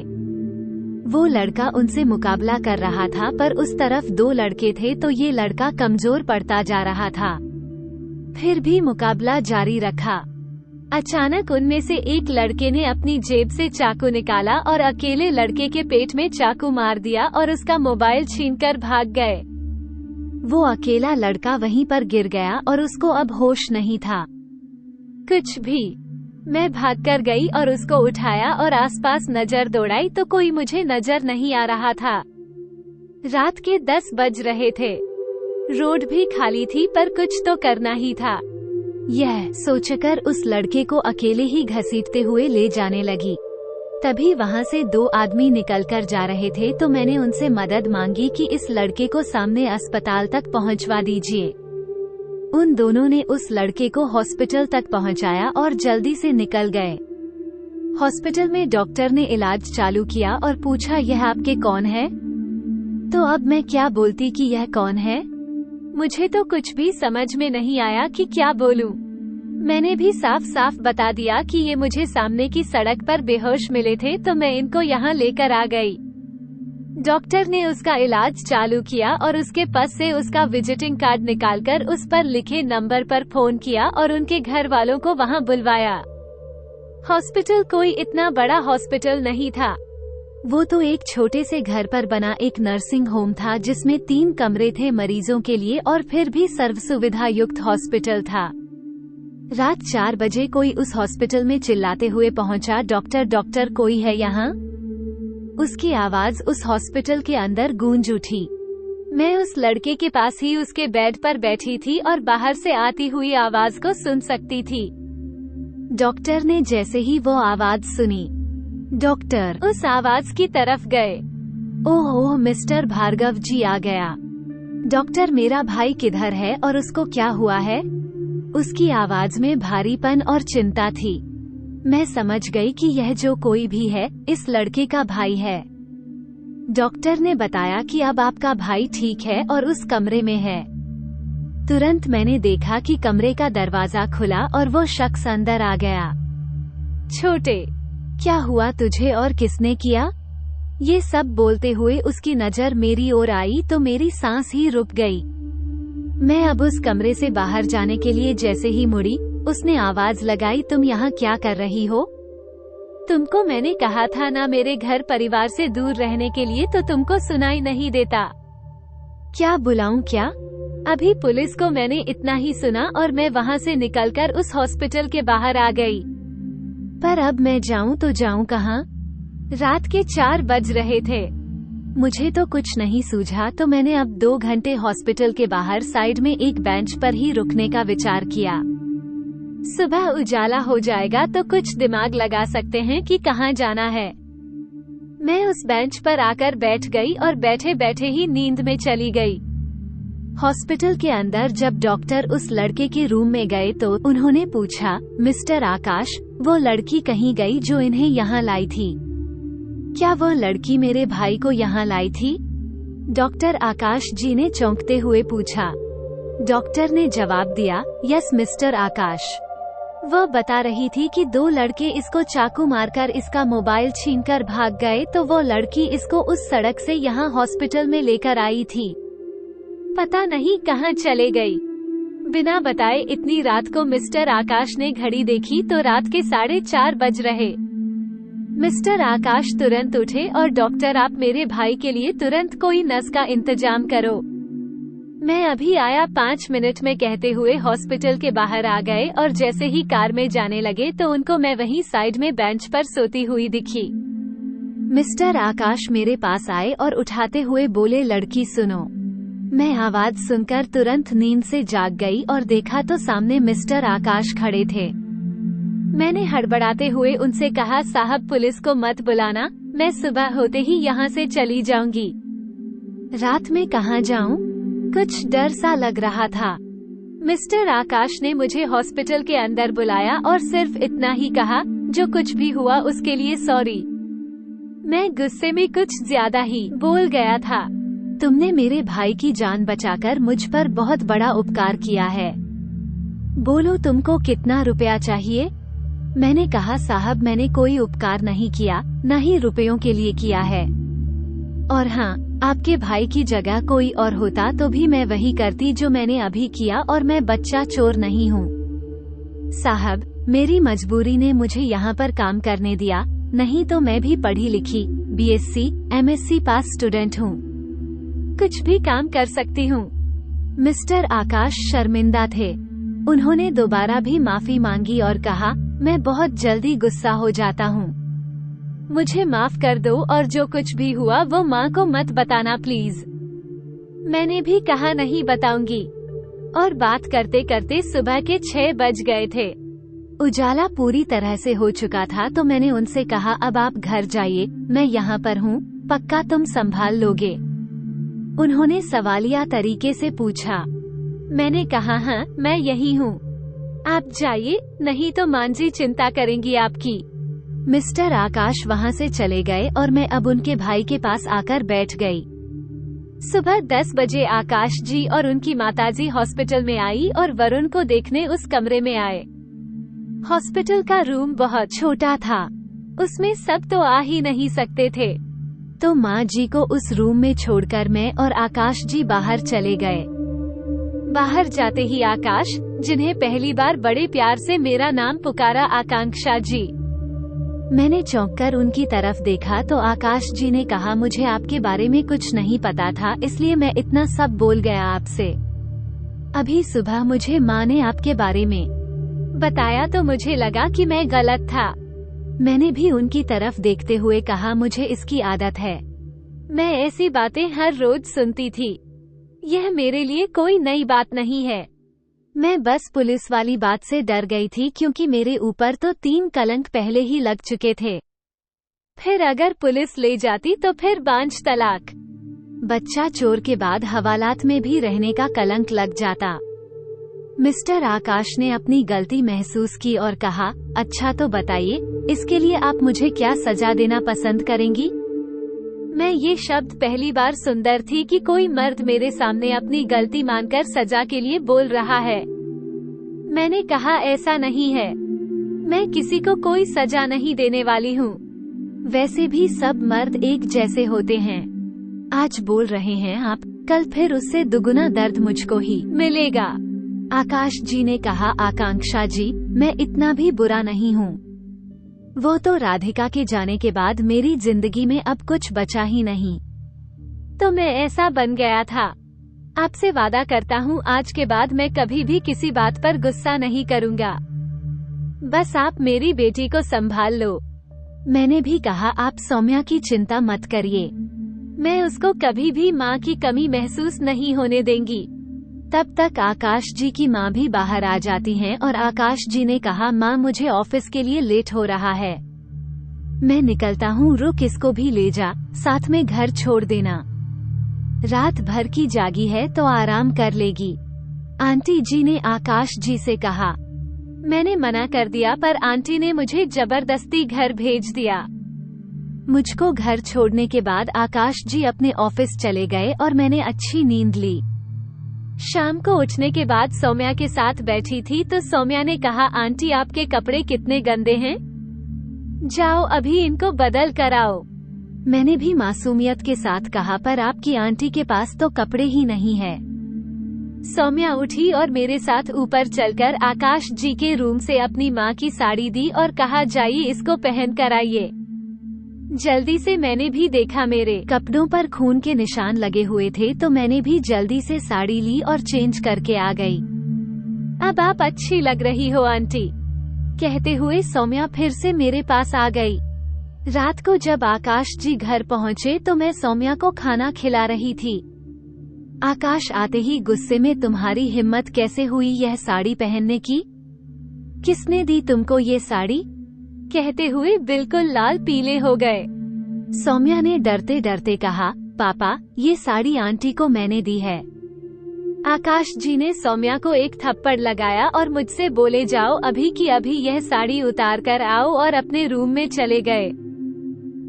वो लड़का उनसे मुकाबला कर रहा था पर उस तरफ 2 लड़के थे तो ये लड़का कमजोर पड़ता जा रहा था। फिर भी मुकाबला जारी रखा। अचानक उनमें से एक लड़के ने अपनी जेब से चाकू निकाला और अकेले लड़के के पेट में चाकू मार दिया और उसका मोबाइल छीनकर भाग गए। वो अकेला लड़का वहीं पर गिर गया और उसको अब होश नहीं था कुछ भी। मैं भागकर गई और उसको उठाया और आसपास नजर दौड़ाई तो कोई मुझे नजर नहीं आ रहा था। रात के 10 बज रहे थे, रोड भी खाली थी पर कुछ तो करना ही था। यह सोचकर उस लड़के को अकेले ही घसीटते हुए ले जाने लगी। तभी वहां से 2 आदमी निकलकर जा रहे थे तो मैंने उनसे मदद मांगी कि इस लड़के को सामने अस्पताल तक पहुंचवा दीजिए। उन दोनों ने उस लड़के को हॉस्पिटल तक पहुंचाया और जल्दी से निकल गए। हॉस्पिटल में डॉक्टर ने इलाज चालू किया और पूछा, यह आपके कौन है? तो अब मैं क्या बोलती कि यह कौन है? मुझे तो कुछ भी समझ में नहीं आया कि क्या बोलूं। मैंने भी साफ साफ बता दिया कि ये मुझे सामने की सड़क पर बेहोश मिले थे तो मैं इनको यहाँ लेकर आ गई। डॉक्टर ने उसका इलाज चालू किया और उसके पास से उसका विजिटिंग कार्ड निकालकर उस पर लिखे नंबर पर फोन किया और उनके घर वालों को वहाँ बुलवाया। हॉस्पिटल कोई इतना बड़ा हॉस्पिटल नहीं था। वो तो एक छोटे से घर पर बना एक नर्सिंग होम था जिसमें 3 कमरे थे मरीजों के लिए और फिर भी सर्व सुविधा युक्त हॉस्पिटल था। रात 4 बजे कोई उस हॉस्पिटल में चिल्लाते हुए पहुंचा, डॉक्टर डॉक्टर कोई है यहाँ? उसकी आवाज उस हॉस्पिटल के अंदर गूंज उठी। मैं उस लड़के के पास ही उसके बेड पर बैठी थी और बाहर से आती हुई आवाज को सुन सकती थी। डॉक्टर ने जैसे ही वो आवाज सुनी, डॉक्टर उस आवाज की तरफ गए। ओह मिस्टर भार्गव जी आ गया। डॉक्टर मेरा भाई किधर है और उसको क्या हुआ है? उसकी आवाज में भारीपन और चिंता थी। मैं समझ गई कि यह जो कोई भी है इस लड़के का भाई है। डॉक्टर ने बताया कि अब आपका भाई ठीक है और उस कमरे में है। तुरंत मैंने देखा कि कमरे का दरवाजा खुला और वो शख्स अंदर आ गया। छोटे, क्या हुआ तुझे और किसने किया? ये सब बोलते हुए उसकी नजर मेरी ओर आई तो मेरी सांस ही रुक गई। मैं अब उस कमरे से बाहर जाने के लिए जैसे ही मुड़ी, उसने आवाज लगाई, तुम यहाँ क्या कर रही हो? तुमको मैंने कहा था ना मेरे घर परिवार से दूर रहने के लिए, तो तुमको सुनाई नहीं देता। क्या बुलाऊं क्या? अभी पुलिस को मैंने इतना ही सुना और मैं वहाँ से निकलकर उस हॉस्पिटल के बाहर आ गई। पर अब मैं जाऊं तो जाऊं कहाँ? रात के 4 बज रहे थे। मुझे तो कुछ नहीं सूझा तो मैंने अब 2 घंटे हॉस्पिटल के बाहर साइड में एक बेंच पर ही रुकने का विचार किया। सुबह उजाला हो जाएगा तो कुछ दिमाग लगा सकते हैं कि कहाँ जाना है। मैं उस बेंच पर आकर बैठ गई और बैठे बैठे ही नींद में चली गई। हॉस्पिटल के अंदर जब डॉक्टर उस लड़के के रूम में गए तो उन्होंने पूछा, मिस्टर आकाश, वो लड़की कहीं गई जो इन्हें यहाँ लाई थी? क्या वो लड़की मेरे भाई को यहाँ लाई थी? डॉक्टर आकाश जी ने चौंकते हुए पूछा। डॉक्टर ने जवाब दिया, यस मिस्टर आकाश। वह बता रही थी कि 2 लड़के इसको चाकू मारकर इसका मोबाइल छीनकर भाग गए तो वो लड़की इसको उस सड़क से यहाँ हॉस्पिटल में लेकर आई थी। पता नहीं कहाँ चले गई। बिना बताए इतनी रात को मिस्टर आकाश ने घड़ी देखी तो रात के 4:30 बज रहे। मिस्टर आकाश तुरंत उठे और डॉक्टर आप मेरे भाई के लिए तुरंत कोई नस का इंतजाम करो। मैं अभी आया 5 मिनट में कहते हुए हॉस्पिटल के बाहर आ गए और जैसे ही कार में जाने लगे तो उनको मैं वहीं साइड में बेंच पर सोती हुई दिखी। मिस्टर आकाश मेरे पास आए और उठाते हुए बोले, लड़की सुनो। मैं आवाज सुनकर तुरंत नींद से जाग गई और देखा तो सामने मिस्टर आकाश खड़े थे। मैंने हड़बड़ाते हुए उनसे कहा, साहब पुलिस को मत बुलाना, मैं सुबह होते ही यहाँ से चली जाऊंगी। रात में कहाँ जाऊं? कुछ डर सा लग रहा था। मिस्टर आकाश ने मुझे हॉस्पिटल के अंदर बुलाया और सिर्फ इतना ही कहा, जो कुछ भी हुआ उसके लिए सॉरी। मैं गुस्से में कुछ ज्यादा ही बोल गया था। तुमने मेरे भाई की जान बचाकर मुझ पर बहुत बड़ा उपकार किया है। बोलो तुमको कितना रुपया चाहिए? मैंने कहा, साहब मैंने कोई उपकार नहीं किया, न ही रुपयों के लिए किया है। और हाँ, आपके भाई की जगह कोई और होता तो भी मैं वही करती जो मैंने अभी किया और मैं बच्चा चोर नहीं हूँ। साहब मेरी मजबूरी ने मुझे यहाँ पर काम करने दिया, नहीं तो मैं भी पढ़ी लिखी BSc MSc पास स्टूडेंट हूँ, कुछ भी काम कर सकती हूँ। मिस्टर आकाश शर्मिंदा थे। उन्होंने दोबारा भी माफी मांगी और कहा, मैं बहुत जल्दी गुस्सा हो जाता हूँ, मुझे माफ कर दो और जो कुछ भी हुआ वो माँ को मत बताना प्लीज। मैंने भी कहा नहीं बताऊंगी। और बात करते करते सुबह के 6 बज गए थे। उजाला पूरी तरह से हो चुका था तो मैंने उनसे कहा, अब आप घर जाइए, मैं यहाँ पर हूँ, पक्का तुम संभाल लोगे? उन्होंने सवालिया तरीके से पूछा। मैंने कहा, हाँ मैं यही हूँ, आप जाइए, नहीं तो मांझी चिंता करेंगी आपकी। मिस्टर आकाश वहाँ से चले गए और मैं अब उनके भाई के पास आकर बैठ गई। सुबह 10 बजे आकाश जी और उनकी माताजी हॉस्पिटल में आई और वरुण को देखने उस कमरे में आए। हॉस्पिटल का रूम बहुत छोटा था, उसमें सब तो आ ही नहीं सकते थे, तो माँ जी को उस रूम में छोड़कर मैं और आकाश जी बाहर चले गए। बाहर जाते ही आकाश, जिन्हें पहली बार बड़े प्यार से मेरा नाम पुकारा आकांक्षा जी, मैंने चौंक कर उनकी तरफ देखा तो आकाश जी ने कहा, मुझे आपके बारे में कुछ नहीं पता था, इसलिए मैं इतना सब बोल गया आपसे। अभी सुबह मुझे माँ ने आपके बारे में बताया तो मुझे लगा कि मैं गलत था। मैंने भी उनकी तरफ देखते हुए कहा, मुझे इसकी आदत है, मैं ऐसी बातें हर रोज सुनती थी, यह मेरे लिए कोई नई बात नहीं है। मैं बस पुलिस वाली बात से डर गई थी क्योंकि मेरे ऊपर तो 3 कलंक पहले ही लग चुके थे। फिर अगर पुलिस ले जाती तो फिर बांझ तलाक, बच्चा चोर के बाद हवालात में भी रहने का कलंक लग जाता। मिस्टर आकाश ने अपनी गलती महसूस की और कहा, अच्छा तो बताइए, इसके लिए आप मुझे क्या सजा देना पसंद करेंगी? मैं ये शब्द पहली बार सुंदर थी कि कोई मर्द मेरे सामने अपनी गलती मानकर सजा के लिए बोल रहा है। मैंने कहा, ऐसा नहीं है, मैं किसी को कोई सजा नहीं देने वाली हूँ। वैसे भी सब मर्द एक जैसे होते हैं। आज बोल रहे हैं आप, कल फिर उससे दुगुना दर्द मुझको ही मिलेगा। आकाश जी ने कहा, आकांक्षा जी, मैं इतना भी बुरा नहीं हूँ। वो तो राधिका के जाने के बाद मेरी जिंदगी में अब कुछ बचा ही नहीं, तो मैं ऐसा बन गया था। आपसे वादा करता हूँ, आज के बाद मैं कभी भी किसी बात पर गुस्सा नहीं करूँगा। बस आप मेरी बेटी को संभाल लो। मैंने भी कहा, आप सौम्या की चिंता मत करिए, मैं उसको कभी भी माँ की कमी महसूस नहीं होने देंगी। तब तक आकाश जी की माँ भी बाहर आ जाती हैं और आकाश जी ने कहा, माँ मुझे ऑफिस के लिए लेट हो रहा है, मैं निकलता हूँ, रुक इसको भी ले जा, साथ में घर छोड़ देना, रात भर की जागी है तो आराम कर लेगी। आंटी जी ने आकाश जी से कहा। मैंने मना कर दिया पर आंटी ने मुझे जबरदस्ती घर भेज दिया। मुझको घर छोड़ने के बाद आकाश जी अपने ऑफिस चले गए और मैंने अच्छी नींद ली। शाम को उठने के बाद सौम्या के साथ बैठी थी तो सौम्या ने कहा, आंटी आपके कपड़े कितने गंदे हैं, जाओ अभी इनको बदल कर आओ। मैंने भी मासूमियत के साथ कहा, पर आपकी आंटी के पास तो कपड़े ही नहीं है। सौम्या उठी और मेरे साथ ऊपर चलकर आकाश जी के रूम से अपनी माँ की साड़ी दी और कहा, जाइए इसको पहन कर आइए। जल्दी से मैंने भी देखा मेरे कपड़ों पर खून के निशान लगे हुए थे तो मैंने भी जल्दी से साड़ी ली और चेंज करके आ गई। अब आप अच्छी लग रही हो आंटी, कहते हुए सौम्या फिर से मेरे पास आ गई। रात को जब आकाश जी घर पहुँचे तो मैं सौम्या को खाना खिला रही थी। आकाश आते ही गुस्से में, तुम्हारी हिम्मत कैसे हुई यह साड़ी पहनने की, किसने दी तुमको ये साड़ी, कहते हुए बिल्कुल लाल पीले हो गए। सौम्या ने डरते डरते कहा, पापा ये साड़ी आंटी को मैंने दी है। आकाश जी ने सौम्या को एक थप्पड़ लगाया और मुझसे बोले, जाओ अभी की अभी यह साड़ी उतार कर आओ और अपने रूम में चले गए।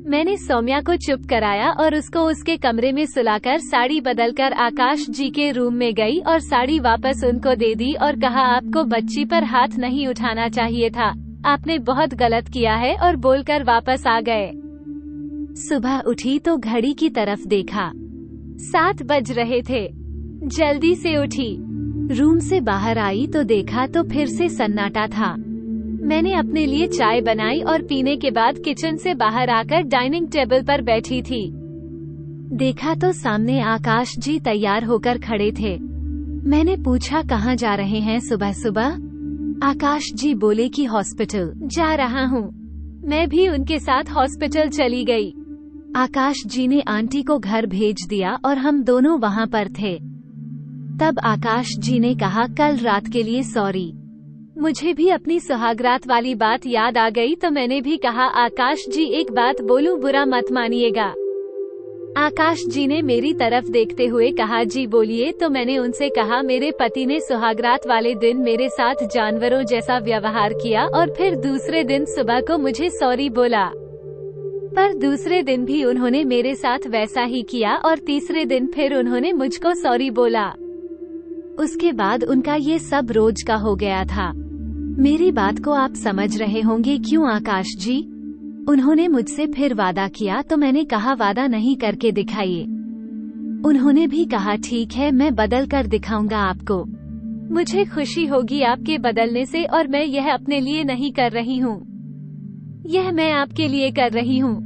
मैंने सौम्या को चुप कराया और उसको उसके कमरे में सुलाकर साड़ी बदलकर आकाश जी के रूम में गई और साड़ी वापस उनको दे दी और कहा, आपको बच्ची पर हाथ नहीं उठाना चाहिए था, आपने बहुत गलत किया है, और बोलकर वापस आ गए। सुबह उठी तो घड़ी की तरफ देखा, 7 बज रहे थे। जल्दी से उठी, रूम से बाहर आई तो देखा तो फिर से सन्नाटा था। मैंने अपने लिए चाय बनाई और पीने के बाद किचन से बाहर आकर डाइनिंग टेबल पर बैठी थी। देखा तो सामने आकाश जी तैयार होकर खड़े थे। मैंने पूछा, कहाँ जा रहे हैं सुबह सुबह? आकाश जी बोले कि हॉस्पिटल जा रहा हूँ। मैं भी उनके साथ हॉस्पिटल चली गई। आकाश जी ने आंटी को घर भेज दिया और हम दोनों वहाँ पर थे। तब आकाश जी ने कहा, कल रात के लिए सॉरी। मुझे भी अपनी सुहागरात वाली बात याद आ गई तो मैंने भी कहा, आकाश जी एक बात बोलूं, बुरा मत मानिएगा। आकाश जी ने मेरी तरफ देखते हुए कहा, जी बोलिए। तो मैंने उनसे कहा, मेरे पति ने सुहागरात वाले दिन मेरे साथ जानवरों जैसा व्यवहार किया और फिर दूसरे दिन सुबह को मुझे सॉरी बोला, पर दूसरे दिन भी उन्होंने मेरे साथ वैसा ही किया और तीसरे दिन फिर उन्होंने मुझको सॉरी बोला। उसके बाद उनका ये सब रोज का हो गया था। मेरी बात को आप समझ रहे होंगे क्यों आकाश जी? उन्होंने मुझसे फिर वादा किया तो मैंने कहा, वादा नहीं करके दिखाइए। उन्होंने भी कहा, ठीक है, मैं बदल कर दिखाऊंगा आपको। मुझे खुशी होगी आपके बदलने से और मैं यह अपने लिए नहीं कर रही हूँ। यह मैं आपके लिए कर रही हूँ।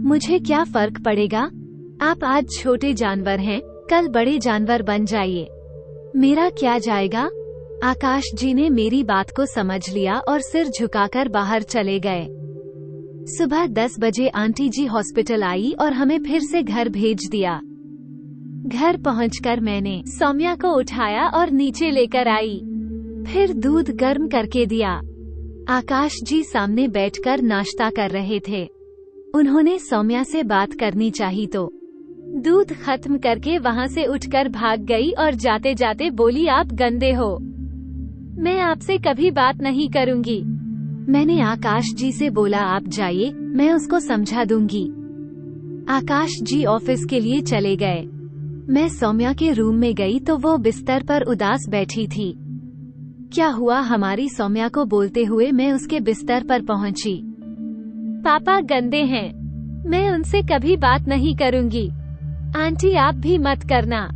मुझे क्या फर्क पड़ेगा? आप आज छोटे जानवर हैं, कल बड़े जानवर बन जाइए, मेरा क्या जाएगा? आकाश जी ने मेरी बात को समझ लिया और सिर झुकाकर बाहर चले गए। सुबह 10 बजे आंटी जी हॉस्पिटल आई और हमें फिर से घर भेज दिया। घर पहुंचकर मैंने सौम्या को उठाया और नीचे लेकर आई, फिर दूध गर्म करके दिया। आकाश जी सामने बैठकर नाश्ता कर रहे थे। उन्होंने सौम्या से बात करनी चाहिए तो दूध खत्म करके वहाँ से उठकर भाग गई और जाते जाते बोली, आप गंदे हो, मैं आपसे कभी बात नहीं करूँगी। मैंने आकाश जी से बोला, आप जाइए, मैं उसको समझा दूंगी। आकाश जी ऑफिस के लिए चले गए। मैं सौम्या के रूम में गई तो वो बिस्तर पर उदास बैठी थी। क्या हुआ? हमारी सौम्या को बोलते हुए मैं उसके बिस्तर पर पहुंची। पापा गंदे हैं, मैं उनसे कभी बात नहीं करूंगी। आंटी आप भी मत करना।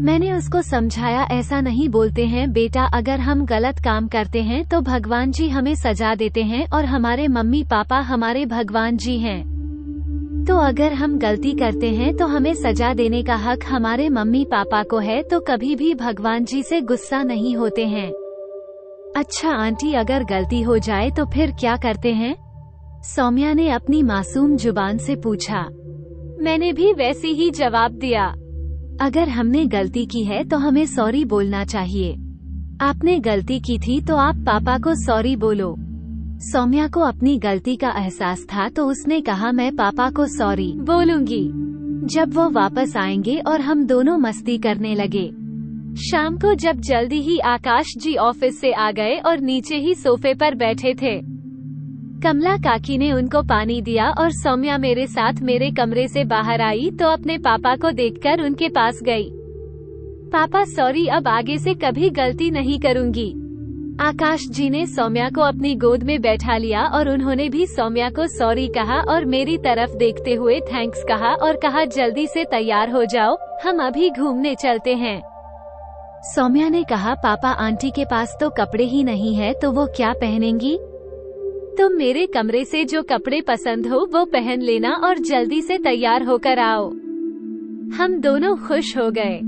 मैंने उसको समझाया, ऐसा नहीं बोलते हैं बेटा, अगर हम गलत काम करते हैं तो भगवान जी हमें सजा देते हैं और हमारे मम्मी पापा हमारे भगवान जी हैं। तो अगर हम गलती करते हैं तो हमें सजा देने का हक हमारे मम्मी पापा को है, तो कभी भी भगवान जी से गुस्सा नहीं होते हैं। अच्छा आंटी, अगर गलती हो जाए तो फिर क्या करते हैं? सौम्या ने अपनी मासूम जुबान से पूछा। मैंने भी वैसे ही जवाब दिया। अगर हमने गलती की है तो हमें सॉरी बोलना चाहिए। आपने गलती की थी तो आप पापा को सॉरी बोलो। सौम्या को अपनी गलती का एहसास था तो उसने कहा, मैं पापा को सॉरी बोलूंगी जब वो वापस आएंगे, और हम दोनों मस्ती करने लगे। शाम को जब जल्दी ही आकाश जी ऑफिस से आ गए और नीचे ही सोफे पर बैठे थे, कमला काकी ने उनको पानी दिया और सौम्या मेरे साथ मेरे कमरे से बाहर आई तो अपने पापा को देखकर उनके पास गई। पापा सॉरी, अब आगे से कभी गलती नहीं करूंगी। आकाश जी ने सौम्या को अपनी गोद में बैठा लिया और उन्होंने भी सौम्या को सॉरी कहा और मेरी तरफ देखते हुए थैंक्स कहा और कहा, जल्दी से तैयार हो जाओ, हम अभी घूमने चलते हैं। सौम्या ने कहा, पापा आंटी के पास तो कपड़े ही नहीं है तो वो क्या पहनेंगी? तुम मेरे कमरे से जो कपड़े पसंद हो वो पहन लेना और जल्दी से तैयार होकर आओ। हम दोनों खुश हो गए।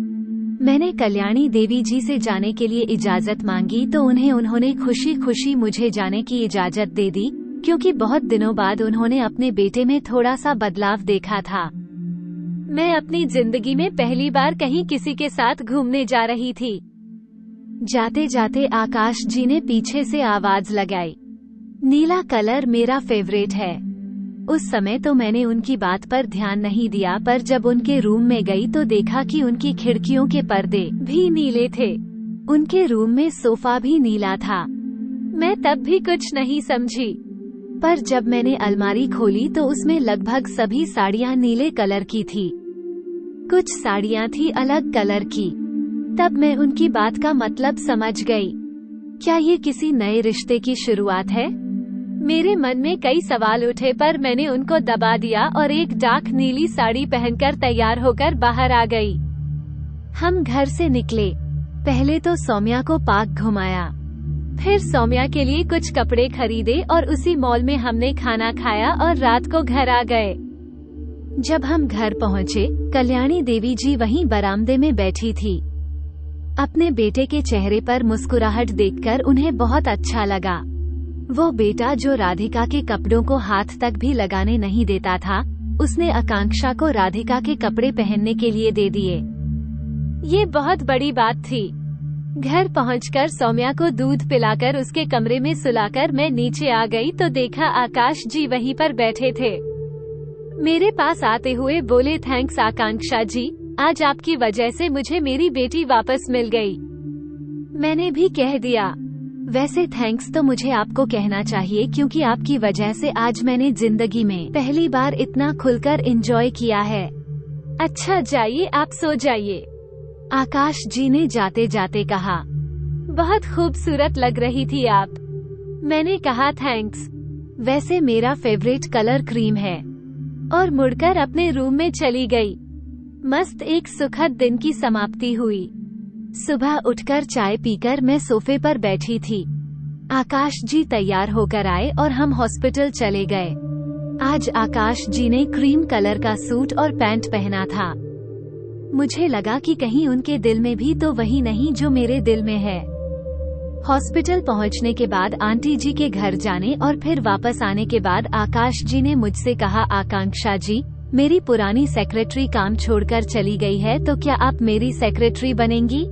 मैंने कल्याणी देवी जी से जाने के लिए इजाजत मांगी तो उन्होंने खुशी खुशी मुझे जाने की इजाजत दे दी, क्योंकि बहुत दिनों बाद उन्होंने अपने बेटे में थोड़ा सा बदलाव देखा था। मैं अपनी जिंदगी में पहली बार कहीं किसी के साथ घूमने जा रही थी। जाते जाते आकाश जी ने पीछे से आवाज लगाई, नीला कलर मेरा फेवरेट है। उस समय तो मैंने उनकी बात पर ध्यान नहीं दिया, पर जब उनके रूम में गई तो देखा कि उनकी खिड़कियों के पर्दे भी नीले थे। उनके रूम में सोफा भी नीला था। मैं तब भी कुछ नहीं समझी, पर जब मैंने अलमारी खोली तो उसमें लगभग सभी साड़ियाँ नीले कलर की थी। कुछ साड़ियाँ थी अलग कलर की। तब मैं उनकी बात का मतलब समझ गई। क्या ये किसी नए रिश्ते की शुरुआत है? मेरे मन में कई सवाल उठे, पर मैंने उनको दबा दिया और एक डार्क नीली साड़ी पहनकर तैयार होकर बाहर आ गई। हम घर से निकले। पहले तो सौम्या को पार्क घुमाया, फिर सौम्या के लिए कुछ कपड़े खरीदे और उसी मॉल में हमने खाना खाया और रात को घर आ गए। जब हम घर पहुँचे, कल्याणी देवी जी वहीं बरामदे में बैठी थी। अपने बेटे के चेहरे पर मुस्कुराहट देखकर उन्हें बहुत अच्छा लगा। वो बेटा जो राधिका के कपड़ों को हाथ तक भी लगाने नहीं देता था, उसने आकांक्षा को राधिका के कपड़े पहनने के लिए दे दिए। ये बहुत बड़ी बात थी। घर पहुंचकर सौम्या को दूध पिलाकर उसके कमरे में सुलाकर मैं नीचे आ गई तो देखा आकाश जी वहीं पर बैठे थे। मेरे पास आते हुए बोले, थैंक्स आकांक्षा जी, आज आपकी वजह से मुझे मेरी बेटी वापस मिल गई। मैंने भी कह दिया, वैसे थैंक्स तो मुझे आपको कहना चाहिए, क्योंकि आपकी वजह से आज मैंने जिंदगी में पहली बार इतना खुलकर एंजॉय किया है। अच्छा जाइए, आप सो जाइए, आकाश जी ने जाते जाते कहा। बहुत खूबसूरत लग रही थी आप। मैंने कहा थैंक्स, वैसे मेरा फेवरेट कलर क्रीम है, और मुड़कर अपने रूम में चली गई। मस्त एक सुखद दिन की समाप्ति हुई। सुबह उठकर चाय पीकर मैं सोफे पर बैठी थी। आकाश जी तैयार होकर आए और हम हॉस्पिटल चले गए। आज आकाश जी ने क्रीम कलर का सूट और पैंट पहना था। मुझे लगा कि कहीं उनके दिल में भी तो वही नहीं जो मेरे दिल में है। हॉस्पिटल पहुंचने के बाद आंटी जी के घर जाने और फिर वापस आने के बाद आकाश जी ने मुझसे कहा, आकांक्षा जी, मेरी पुरानी सेक्रेटरी काम छोड़कर चली गई है, तो क्या आप मेरी सेक्रेटरी बनेंगी?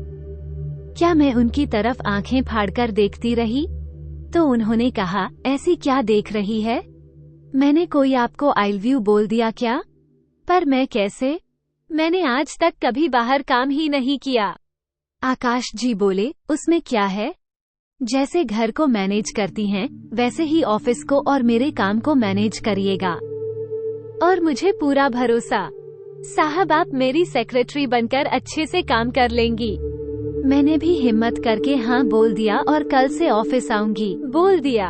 क्या मैं उनकी तरफ आंखें फाड़कर देखती रही? तो उन्होंने कहा, ऐसी क्या देख रही है? मैंने कोई आपको आई लव यू बोल दिया क्या? पर मैं कैसे? मैंने आज तक कभी बाहर काम ही नहीं किया। आकाश जी बोले, उसमें क्या है? जैसे घर को मैनेज करती हैं, वैसे ही ऑफिस को और मेरे काम को मैनेज करिएगा। और मुझे पूरा भरोसा, साहब आप मेरी सेक्रेटरी बनकर अच्छे से काम कर लेंगी। मैंने भी हिम्मत करके हाँ बोल दिया और कल से ऑफिस आऊंगी बोल दिया।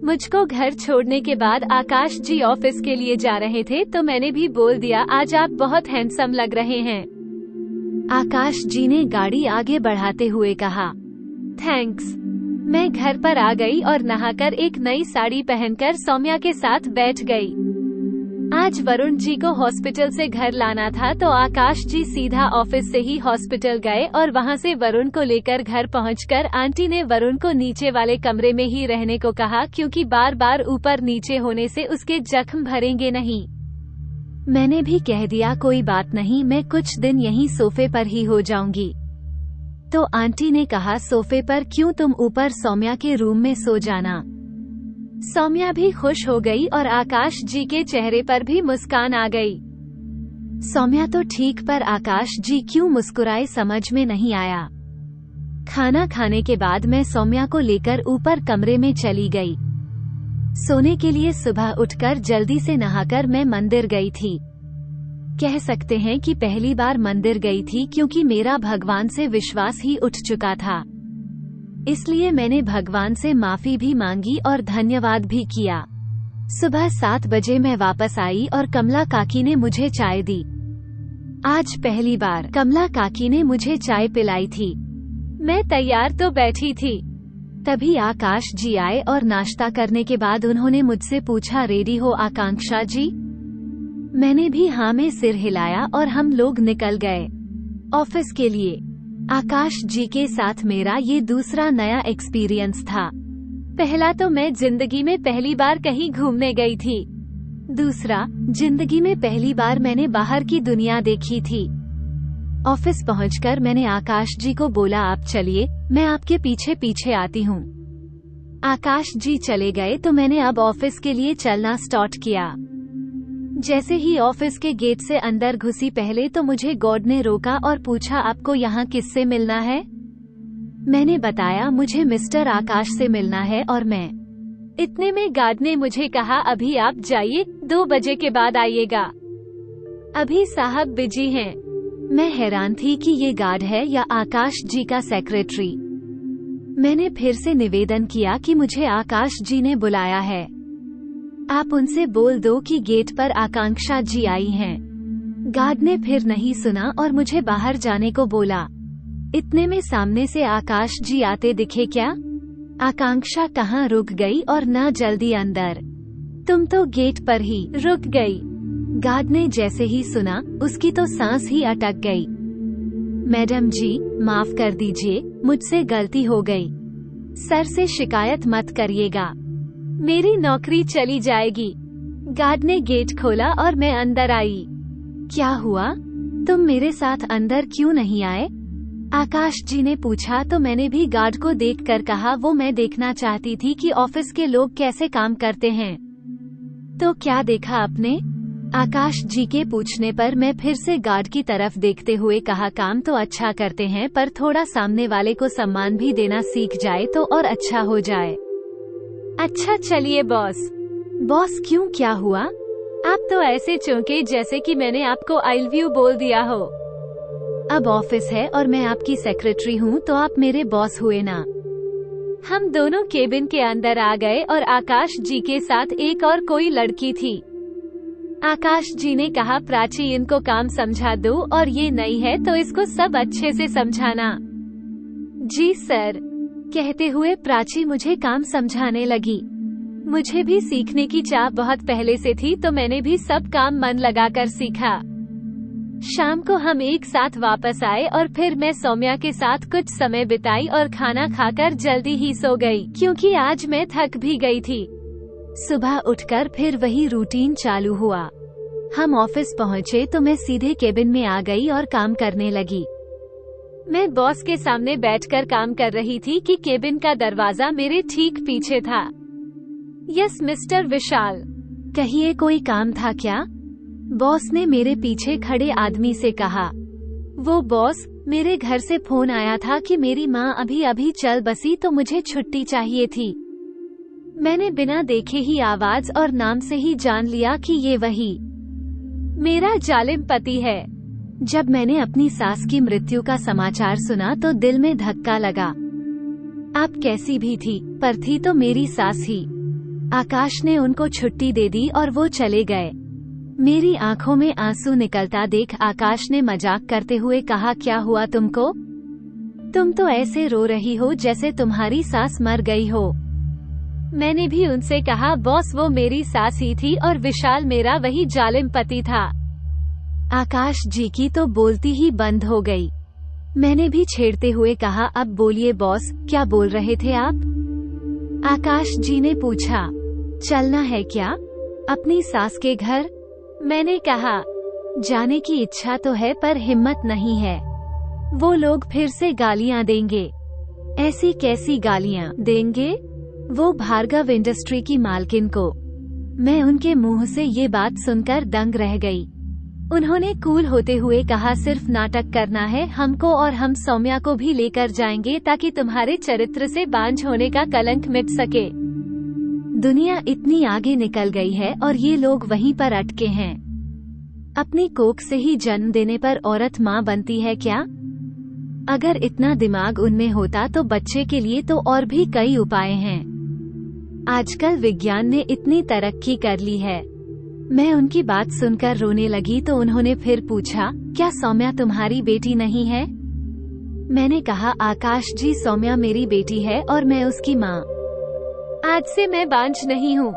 मुझको घर छोड़ने के बाद आकाश जी ऑफिस के लिए जा रहे थे तो मैंने भी बोल दिया, आज आप बहुत हैंडसम लग रहे हैं। आकाश जी ने गाड़ी आगे बढ़ाते हुए कहा, थैंक्स। मैं घर पर आ गई और नहाकर एक नई साड़ी पहनकर सौम्या के साथ बैठ गई। आज वरुण जी को हॉस्पिटल से घर लाना था तो आकाश जी सीधा ऑफिस से ही हॉस्पिटल गए और वहां से वरुण को लेकर घर पहुंचकर आंटी ने वरुण को नीचे वाले कमरे में ही रहने को कहा, क्योंकि बार बार ऊपर नीचे होने से उसके जख्म भरेंगे नहीं। मैंने भी कह दिया, कोई बात नहीं, मैं कुछ दिन यहीं सोफे पर ही हो जाऊंगी। तो आंटी ने कहा, सोफे पर क्यों, तुम ऊपर सौम्या के रूम में सो जाना। सौम्या भी खुश हो गई और आकाश जी के चेहरे पर भी मुस्कान आ गई। सौम्या तो ठीक, पर आकाश जी क्यों मुस्कुराए समझ में नहीं आया। खाना खाने के बाद मैं सौम्या को लेकर ऊपर कमरे में चली गई सोने के लिए। सुबह उठकर जल्दी से नहाकर मैं मंदिर गई थी। कह सकते हैं कि पहली बार मंदिर गई थी, क्योंकि मेरा भगवान से विश्वास ही उठ चुका था। इसलिए मैंने भगवान से माफी भी मांगी और धन्यवाद भी किया। सुबह 7 बजे मैं वापस आई और कमला काकी ने मुझे चाय दी। आज पहली बार कमला काकी ने मुझे चाय पिलाई थी। मैं तैयार तो बैठी थी, तभी आकाश जी आए और नाश्ता करने के बाद उन्होंने मुझसे पूछा, रेडी हो आकांक्षा जी? मैंने भी हाँ में सिर हिलाया और हम लोग निकल गए ऑफिस के लिए। आकाश जी के साथ मेरा ये दूसरा नया एक्सपीरियंस था। पहला तो मैं जिंदगी में पहली बार कहीं घूमने गई थी। दूसरा, जिंदगी में पहली बार मैंने बाहर की दुनिया देखी थी। ऑफिस पहुंचकर मैंने आकाश जी को बोला, आप चलिए, मैं आपके पीछे पीछे आती हूँ। आकाश जी चले गए तो मैंने अब ऑफिस के लिए चलना स्टार्ट किया। जैसे ही ऑफिस के गेट से अंदर घुसी, पहले तो मुझे गॉड ने रोका और पूछा, आपको यहाँ किससे मिलना है? मैंने बताया, मुझे मिस्टर आकाश से मिलना है और मैं। इतने में गार्ड ने मुझे कहा, अभी आप जाइए, 2 बजे के बाद आइएगा, अभी साहब बिजी हैं। मैं हैरान थी कि ये गार्ड है या आकाश जी का सेक्रेटरी। मैंने फिर से निवेदन किया कि मुझे आकाश जी ने बुलाया है, आप उनसे बोल दो कि गेट पर आकांक्षा जी आई हैं। गार्ड ने फिर नहीं सुना और मुझे बाहर जाने को बोला। इतने में सामने से आकाश जी आते दिखे। क्या आकांक्षा कहाँ रुक गई और ना जल्दी अंदर, तुम तो गेट पर ही रुक गई। गार्ड ने जैसे ही सुना, उसकी तो सांस ही अटक गई। मैडम जी, माफ कर दीजिए, मुझसे गलती हो गई, सर से शिकायत मत करिएगा, मेरी नौकरी चली जाएगी। गार्ड ने गेट खोला और मैं अंदर आई। क्या हुआ, तुम मेरे साथ अंदर क्यों नहीं आए? आकाश जी ने पूछा तो मैंने भी गार्ड को देखकर कहा, वो मैं देखना चाहती थी कि ऑफिस के लोग कैसे काम करते हैं। तो क्या देखा आपने? आकाश जी के पूछने पर मैं फिर से गार्ड की तरफ देखते हुए कहा, काम तो अच्छा करते हैं, पर थोड़ा सामने वाले को सम्मान भी देना सीख जाए तो और अच्छा हो जाए। अच्छा चलिए बॉस। बॉस क्यों, क्या हुआ? आप तो ऐसे चौंके जैसे कि मैंने आपको आई लव यू बोल दिया हो। अब ऑफिस है और मैं आपकी सेक्रेटरी हूँ, तो आप मेरे बॉस हुए ना। हम दोनों केबिन के अंदर आ गए और आकाश जी के साथ एक और कोई लड़की थी। आकाश जी ने कहा, प्राची इनको काम समझा दो, और ये नई है तो इसको सब अच्छे से समझाना। जी सर। कहते हुए प्राची मुझे काम समझाने लगी। मुझे भी सीखने की चाह बहुत पहले से थी, तो मैंने भी सब काम मन लगाकर सीखा। शाम को हम एक साथ वापस आए और फिर मैं सौम्या के साथ कुछ समय बिताई और खाना खाकर जल्दी ही सो गई, क्योंकि आज मैं थक भी गई थी। सुबह उठकर फिर वही रूटीन चालू हुआ। हम ऑफिस पहुंचे तो मैं सीधे केबिन में आ गई और काम करने लगी। मैं बॉस के सामने बैठकर काम कर रही थी कि केबिन का दरवाजा मेरे ठीक पीछे था। यस मिस्टर विशाल, कहिए कोई काम था क्या? बॉस ने मेरे पीछे खड़े आदमी से कहा। वो बॉस, मेरे घर से फोन आया था कि मेरी माँ अभी अभी चल बसी तो मुझे छुट्टी चाहिए थी। मैंने बिना देखे ही आवाज और नाम से ही जान लिया कि ये वही मेरा जालिम पति है। जब मैंने अपनी सास की मृत्यु का समाचार सुना तो दिल में धक्का लगा। आप कैसी भी थी, पर थी तो मेरी सास ही। आकाश ने उनको छुट्टी दे दी और वो चले गए। मेरी आंखों में आंसू निकलता देख आकाश ने मजाक करते हुए कहा, क्या हुआ तुमको? तुम तो ऐसे रो रही हो जैसे तुम्हारी सास मर गई हो। मैंने भी उनसे कहा, बॉस वो मेरी सास ही थी और विशाल मेरा वही जालिम पति था। आकाश जी की तो बोलती ही बंद हो गई। मैंने भी छेड़ते हुए कहा, अब बोलिए बॉस, क्या बोल रहे थे आप? आकाश जी ने पूछा, चलना है क्या अपनी सास के घर? मैंने कहा, जाने की इच्छा तो है पर हिम्मत नहीं है। वो लोग फिर से गालियां देंगे। ऐसी कैसी गालियां देंगे? वो भार्गव इंडस्ट्री की मालकिन को। मैं उनके मुंह से ये बात सुनकर दंग रह गई। उन्होंने कूल होते हुए कहा, सिर्फ नाटक करना है हमको और हम सौम्या को भी लेकर जाएंगे ताकि तुम्हारे चरित्र से बांझ होने का कलंक मिट सके। दुनिया इतनी आगे निकल गई है और ये लोग वहीं पर अटके हैं। अपनी कोख से ही जन्म देने पर औरत माँ बनती है क्या? अगर इतना दिमाग उनमें होता तो बच्चे के लिए तो और भी कई उपाय हैं। आजकल विज्ञान ने इतनी तरक्की कर ली है। मैं उनकी बात सुनकर रोने लगी तो उन्होंने फिर पूछा, क्या सौम्या तुम्हारी बेटी नहीं है? मैंने कहा, आकाश जी सौम्या मेरी बेटी है और मैं उसकी माँ। आज से मैं बांझ नहीं हूँ।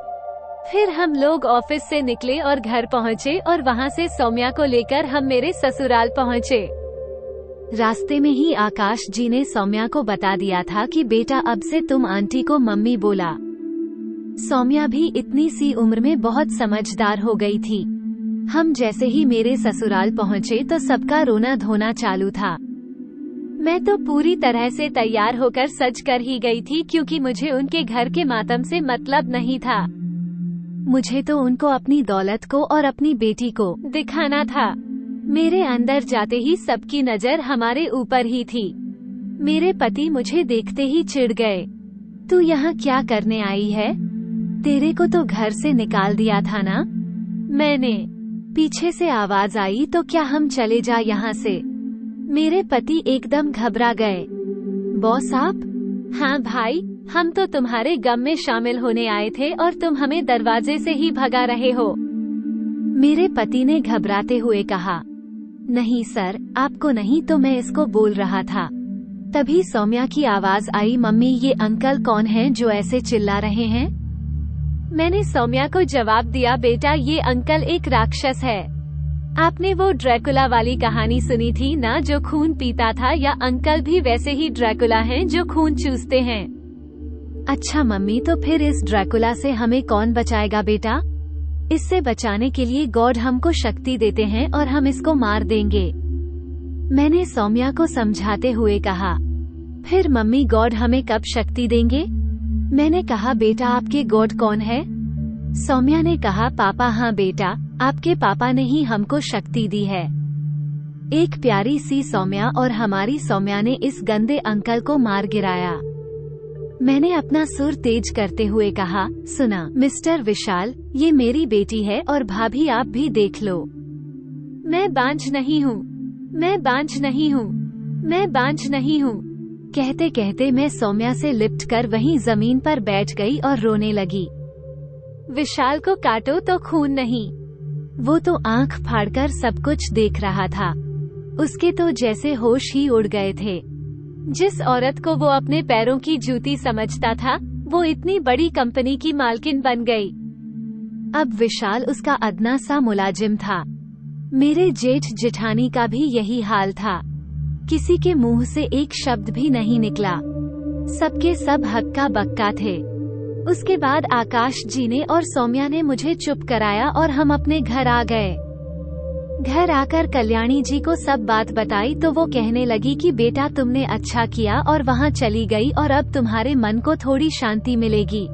फिर हम लोग ऑफिस से निकले और घर पहुँचे और वहाँ से सौम्या को लेकर हम मेरे ससुराल पहुँचे। रास्ते में ही आकाश जी ने सौम्या को बता दिया था कि बेटा अब से तुम आंटी को मम्मी बोला। सौम्या भी इतनी सी उम्र में बहुत समझदार हो गई थी। हम जैसे ही मेरे ससुराल पहुँचे तो सबका रोना धोना चालू था। मैं तो पूरी तरह से तैयार होकर सज कर ही गई थी, क्योंकि मुझे उनके घर के मातम से मतलब नहीं था। मुझे तो उनको अपनी दौलत को और अपनी बेटी को दिखाना था। मेरे अंदर जाते ही सबकी नजर हमारे ऊपर ही थी। मेरे पति मुझे देखते ही चिढ़ गए। तू यहाँ क्या करने आई है? तेरे को तो घर से निकाल दिया था ना? मैंने पीछे से आवाज आई, तो क्या हम चले जा यहाँ से? मेरे पति एकदम घबरा गए। बॉस आप? हाँ भाई, हम तो तुम्हारे गम में शामिल होने आए थे और तुम हमें दरवाजे से ही भगा रहे हो। मेरे पति ने घबराते हुए कहा, नहीं सर, आपको नहीं तो मैं इसको बोल रहा था। तभी सौम्या की आवाज आई, मम्मी ये अंकल कौन हैं जो ऐसे चिल्ला रहे हैं? मैंने सौम्या को जवाब दिया, बेटा ये अंकल एक राक्षस है। आपने वो ड्रैकुला वाली कहानी सुनी थी ना, जो खून पीता था, या अंकल भी वैसे ही ड्रैकुला हैं जो खून चूसते हैं। अच्छा मम्मी, तो फिर इस ड्रैकुला से हमें कौन बचाएगा बेटा? इससे बचाने के लिए गॉड हमको शक्ति देते हैं और हम इसको मार देंगे, मैंने सौम्या को समझाते हुए कहा। फिर मम्मी गॉड हमें कब शक्ति देंगे? मैंने कहा, बेटा आपके गॉड कौन है? सौम्या ने कहा, पापा। हाँ बेटा, आपके पापा ने ही हमको शक्ति दी है। एक प्यारी सी सौम्या और हमारी सौम्या ने इस गंदे अंकल को मार गिराया। मैंने अपना सुर तेज करते हुए कहा, सुना मिस्टर विशाल, ये मेरी बेटी है और भाभी आप भी देख लो। मैं बांझ नहीं हूँ, मैं बांझ नहीं हूँ, मैं बांझ नहीं हूँ। कहते कहते मैं सौम्या से लिपट कर वहीं जमीन पर बैठ गई और रोने लगी। विशाल को काटो तो खून नहीं। वो तो आंख फाड़कर सब कुछ देख रहा था। उसके तो जैसे होश ही उड़ गए थे। जिस औरत को वो अपने पैरों की जूती समझता था, वो इतनी बड़ी कंपनी की मालकिन बन गई। अब विशाल उसका अदना सा मुलाजिम था। मेरे जेठ जेठानी का भी यही हाल था। किसी के मुंह से एक शब्द भी नहीं निकला। सबके सब हक्का बक्का थे। उसके बाद आकाश जी ने और सौम्या ने मुझे चुप कराया और हम अपने घर आ गए। घर आकर कल्याणी जी को सब बात बताई तो वो कहने लगी कि बेटा तुमने अच्छा किया और वहाँ चली गई और अब तुम्हारे मन को थोड़ी शांति मिलेगी।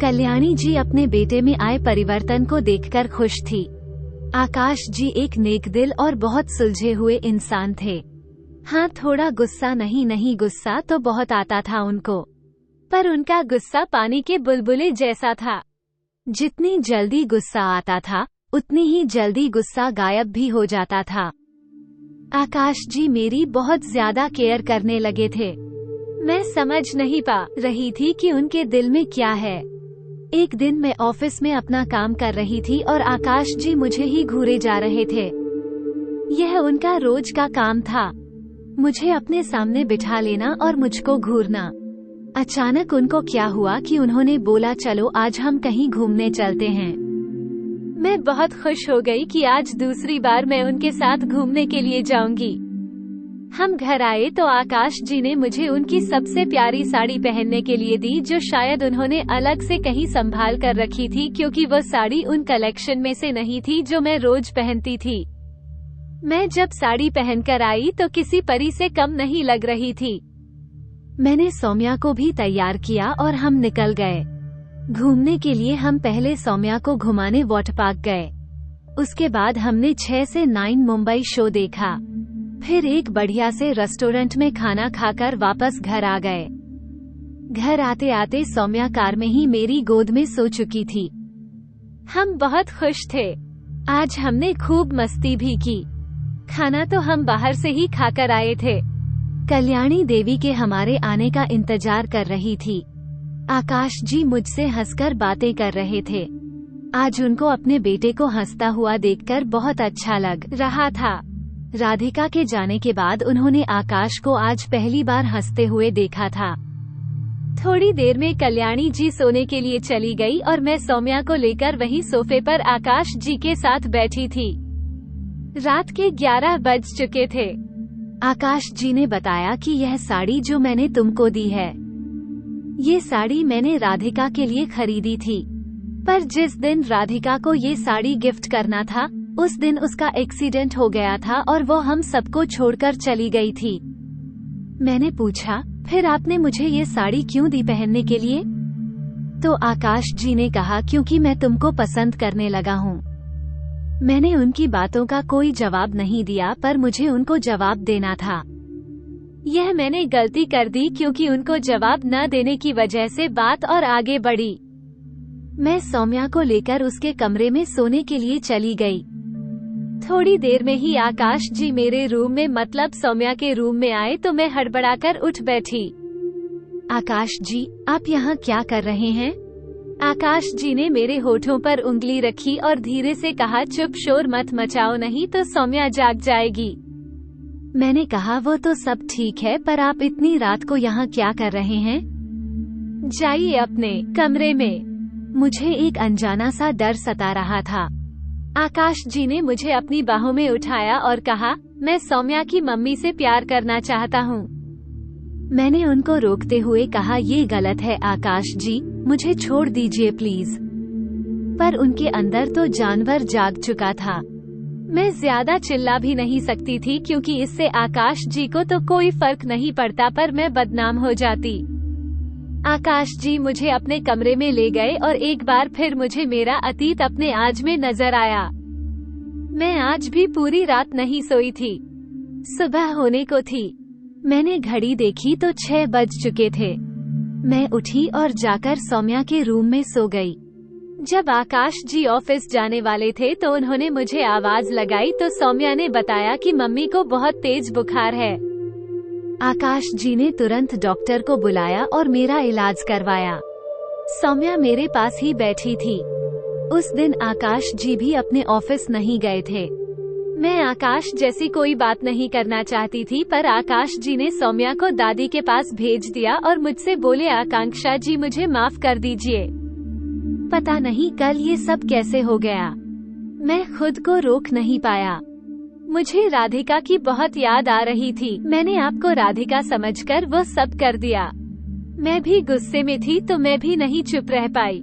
कल्याणी जी अपने बेटे में आए परिवर्तन को देखकर खुश थी। आकाश जी एक नेक दिल और बहुत सुलझे हुए इंसान थे। हाँ, थोड़ा गुस्सा नहीं गुस्सा तो बहुत आता था उनको, पर उनका गुस्सा पानी के बुलबुले जैसा था। जितनी जल्दी गुस्सा आता था उतनी ही जल्दी गुस्सा गायब भी हो जाता था। आकाश जी मेरी बहुत ज्यादा केयर करने लगे थे। मैं समझ नहीं पा रही थी कि उनके दिल में क्या है। एक दिन मैं ऑफिस में अपना काम कर रही थी और आकाश जी मुझे ही घूरे जा रहे थे। यह उनका रोज का काम था, मुझे अपने सामने बिठा लेना और मुझको घूरना। अचानक उनको क्या हुआ कि उन्होंने बोला चलो आज हम कहीं घूमने चलते हैं। मैं बहुत खुश हो गई कि आज दूसरी बार मैं उनके साथ घूमने के लिए जाऊंगी। हम घर आए तो आकाश जी ने मुझे उनकी सबसे प्यारी साड़ी पहनने के लिए दी, जो शायद उन्होंने अलग से कहीं संभाल कर रखी थी, क्योंकि वो साड़ी उन कलेक्शन में से नहीं थी जो मैं रोज पहनती थी। मैं जब साड़ी पहनकर आई तो किसी परी से कम नहीं लग रही थी। मैंने सौम्या को भी तैयार किया और हम निकल गए घूमने के लिए। हम पहले सौम्या को घुमाने वाटर पार्क गए। उसके बाद हमने 6 से 9 मुंबई शो देखा। फिर एक बढ़िया से रेस्टोरेंट में खाना खाकर वापस घर आ गए। घर आते आते सौम्या कार में ही मेरी गोद में सो चुकी थी। हम बहुत खुश थे। आज हमने खूब मस्ती भी की। खाना तो हम बाहर से ही खाकर आए थे। कल्याणी देवी के हमारे आने का इंतजार कर रही थी। आकाश जी मुझसे हंसकर बातें कर रहे थे। आज उनको अपने बेटे को हंसता हुआ देखकर बहुत अच्छा लग रहा था। राधिका के जाने के बाद उन्होंने आकाश को आज पहली बार हंसते हुए देखा था। थोड़ी देर में कल्याणी जी सोने के लिए चली गई और मैं सौम्या को लेकर वहीं सोफे पर आकाश जी के साथ बैठी थी। रात के 11 बज चुके थे। आकाश जी ने बताया कि यह साड़ी जो मैंने तुमको दी है, ये साड़ी मैंने राधिका के लिए खरीदी थी, पर जिस दिन राधिका को ये साड़ी गिफ्ट करना था उस दिन उसका एक्सीडेंट हो गया था और वो हम सबको छोड़कर चली गई थी। मैंने पूछा फिर आपने मुझे ये साड़ी क्यों दी पहनने के लिए? तो आकाश जी ने कहा क्योंकि मैं तुमको पसंद करने लगा हूँ। मैंने उनकी बातों का कोई जवाब नहीं दिया, पर मुझे उनको जवाब देना था। यह मैंने गलती कर दी क्योंकि उनको जवाब न देने की वजह से बात और आगे बढ़ी। मैं सौम्या को लेकर उसके कमरे में सोने के लिए चली गई। थोड़ी देर में ही आकाश जी मेरे रूम में मतलब सौम्या के रूम में आए तो मैं हड़बड़ाकर उठ बैठी। आकाश जी आप यहाँ क्या कर रहे हैं? आकाश जी ने मेरे होठों पर उंगली रखी और धीरे से कहा चुप, शोर मत मचाओ नहीं तो सौम्या जाग जाएगी। मैंने कहा वो तो सब ठीक है, पर आप इतनी रात को यहाँ क्या कर रहे हैं? जाइए अपने कमरे में। मुझे एक अनजाना सा डर सता रहा था। आकाश जी ने मुझे अपनी बाहों में उठाया और कहा मैं सौम्या की मम्मी से प्यार करना चाहता हूँ। मैंने उनको रोकते हुए कहा ये गलत है आकाश जी, मुझे छोड़ दीजिए प्लीज। पर उनके अंदर तो जानवर जाग चुका था। मैं ज्यादा चिल्ला भी नहीं सकती थी क्योंकि इससे आकाश जी को तो कोई फर्क नहीं पड़ता, पर मैं बदनाम हो जाती। आकाश जी मुझे अपने कमरे में ले गए और एक बार फिर मुझे मेरा अतीत अपने आज में नजर आया। मैं आज भी पूरी रात नहीं सोई थी। सुबह होने को थी। मैंने घड़ी देखी तो 6 बज चुके थे। मैं उठी और जाकर सौम्या के रूम में सो गई। जब आकाश जी ऑफिस जाने वाले थे तो उन्होंने मुझे आवाज लगाई तो सौम्या ने बताया कि मम्मी को बहुत तेज बुखार है। आकाश जी ने तुरंत डॉक्टर को बुलाया और मेरा इलाज करवाया। सौम्या मेरे पास ही बैठी थी। उस दिन आकाश जी भी अपने ऑफिस नहीं गए थे। मैं आकाश जैसी कोई बात नहीं करना चाहती थी, पर आकाश जी ने सौम्या को दादी के पास भेज दिया और मुझसे बोले, आकांक्षा जी मुझे माफ कर दीजिए। पता नहीं कल ये सब कैसे हो गया, मैं खुद को रोक नहीं पाया। मुझे राधिका की बहुत याद आ रही थी। मैंने आपको राधिका समझकर वो सब कर दिया। मैं भी गुस्से में थी तो मैं भी नहीं चुप रह पाई।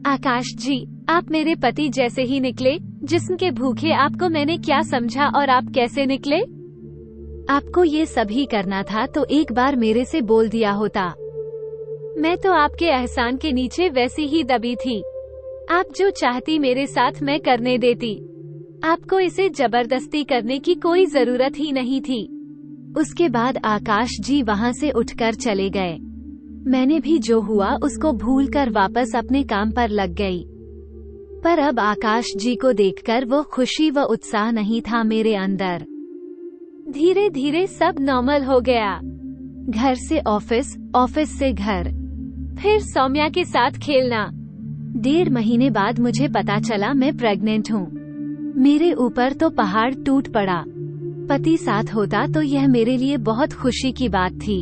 आकाश जी, आप मेरे पति जैसे ही निकले। जिस्म के भूखे आपको मैंने क्या समझा और आप कैसे निकले? आपको ये सभी करना था तो एक बार मेरे से बोल दिया होता। मैं तो आपके एहसान के नीचे वैसी ही दबी थी। आप जो चाहती मेरे साथ मैं करने देती। आपको इसे जबरदस्ती करने की कोई जरूरत ही नहीं थी। उसके बाद आकाश जी वहाँ से उठकर चले गए। मैंने भी जो हुआ उसको भूलकर वापस अपने काम पर लग गई। पर अब आकाश जी को देखकर वो खुशी व उत्साह नहीं था मेरे अंदर। धीरे धीरे सब नॉर्मल हो गया। घर से ऑफिस, ऑफिस से घर, फिर सौम्या के साथ खेलना। 1.5 महीने बाद मुझे पता चला मैं प्रेग्नेंट हूँ। मेरे ऊपर तो पहाड़ टूट पड़ा। पति साथ होता तो यह मेरे लिए बहुत खुशी की बात थी,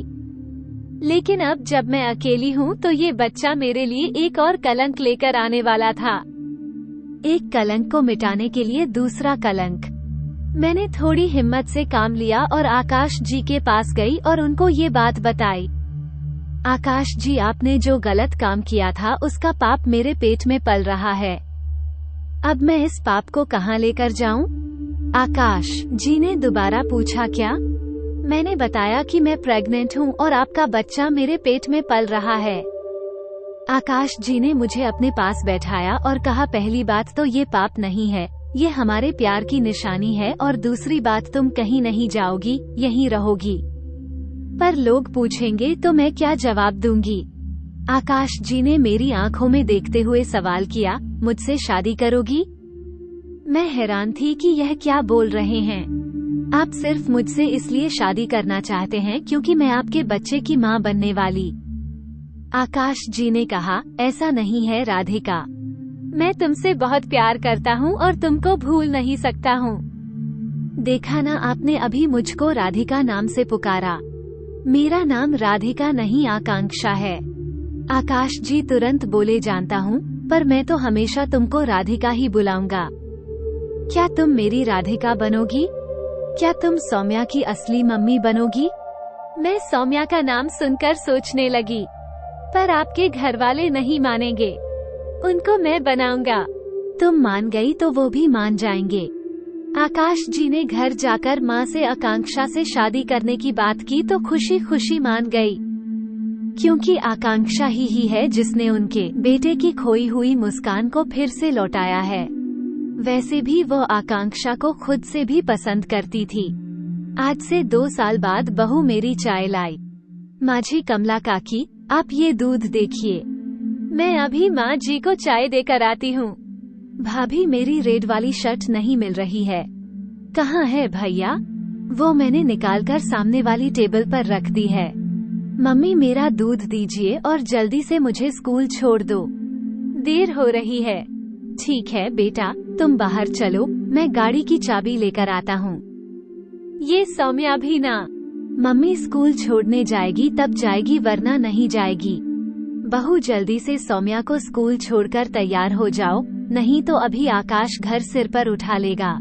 लेकिन अब जब मैं अकेली हूँ तो ये बच्चा मेरे लिए एक और कलंक लेकर आने वाला था। एक कलंक को मिटाने के लिए दूसरा कलंक। मैंने थोड़ी हिम्मत से काम लिया और आकाश जी के पास गई और उनको ये बात बताई। आकाश जी, आपने जो गलत काम किया था उसका पाप मेरे पेट में पल रहा है। अब मैं इस पाप को कहाँ लेकर जाऊँ? आकाश जी ने दोबारा पूछा, क्या? मैंने बताया कि मैं प्रेग्नेंट हूँ और आपका बच्चा मेरे पेट में पल रहा है। आकाश जी ने मुझे अपने पास बैठाया और कहा, पहली बात तो ये पाप नहीं है, ये हमारे प्यार की निशानी है, और दूसरी बात, तुम कहीं नहीं जाओगी, यहीं रहोगी। पर लोग पूछेंगे तो मैं क्या जवाब दूंगी? आकाश जी ने मेरी आंखों में देखते हुए सवाल किया, मुझसे शादी करोगी? मैं हैरान थी कि यह क्या बोल रहे हैं। आप सिर्फ मुझसे इसलिए शादी करना चाहते हैं क्योंकि मैं आपके बच्चे की मां बनने वाली। आकाश जी ने कहा, ऐसा नहीं है राधिका, मैं तुमसे बहुत प्यार करता हूँ और तुमको भूल नहीं सकता हूँ। देखा ना, आपने अभी मुझको राधिका नाम से पुकारा। मेरा नाम राधिका नहीं आकांक्षा है। आकाश जी तुरंत बोले, जानता हूँ, पर मैं तो हमेशा तुमको राधिका ही बुलाऊंगा। क्या तुम मेरी राधिका बनोगी? क्या तुम सौम्या की असली मम्मी बनोगी? मैं सौम्या का नाम सुनकर सोचने लगी, पर आपके घर वाले नहीं मानेंगे। उनको मैं बनाऊंगा। तुम मान गई तो वो भी मान जाएंगे। आकाश जी ने घर जाकर माँ से आकांक्षा से शादी करने की बात की तो खुशी खुशी मान गई, क्योंकि आकांक्षा ही है जिसने उनके बेटे की खोई हुई मुस्कान को फिर से लौटाया है। वैसे भी वो आकांक्षा को खुद से भी पसंद करती थी। आज से 2 साल बाद बहू मेरी चाय लाई। माझी कमला काकी, आप ये दूध देखिए। मैं अभी माँ जी को चाय देकर आती हूँ। भाभी, मेरी रेड वाली शर्ट नहीं मिल रही है। कहाँ है भैया? वो मैंने निकालकर सामने वाली टेबल पर रख दी है। मम्मी, मेरा दूध दीजिए और जल्दी से मुझे स्कूल छोड़ दो, देर हो रही है। ठीक है बेटा, तुम बाहर चलो, मैं गाड़ी की चाबी लेकर आता हूँ। ये सौम्या भी ना। मम्मी स्कूल छोड़ने जाएगी तब जाएगी, वरना नहीं जाएगी। बहू, जल्दी से सौम्या को स्कूल छोड़कर तैयार हो जाओ, नहीं तो अभी आकाश घर सिर पर उठा लेगा।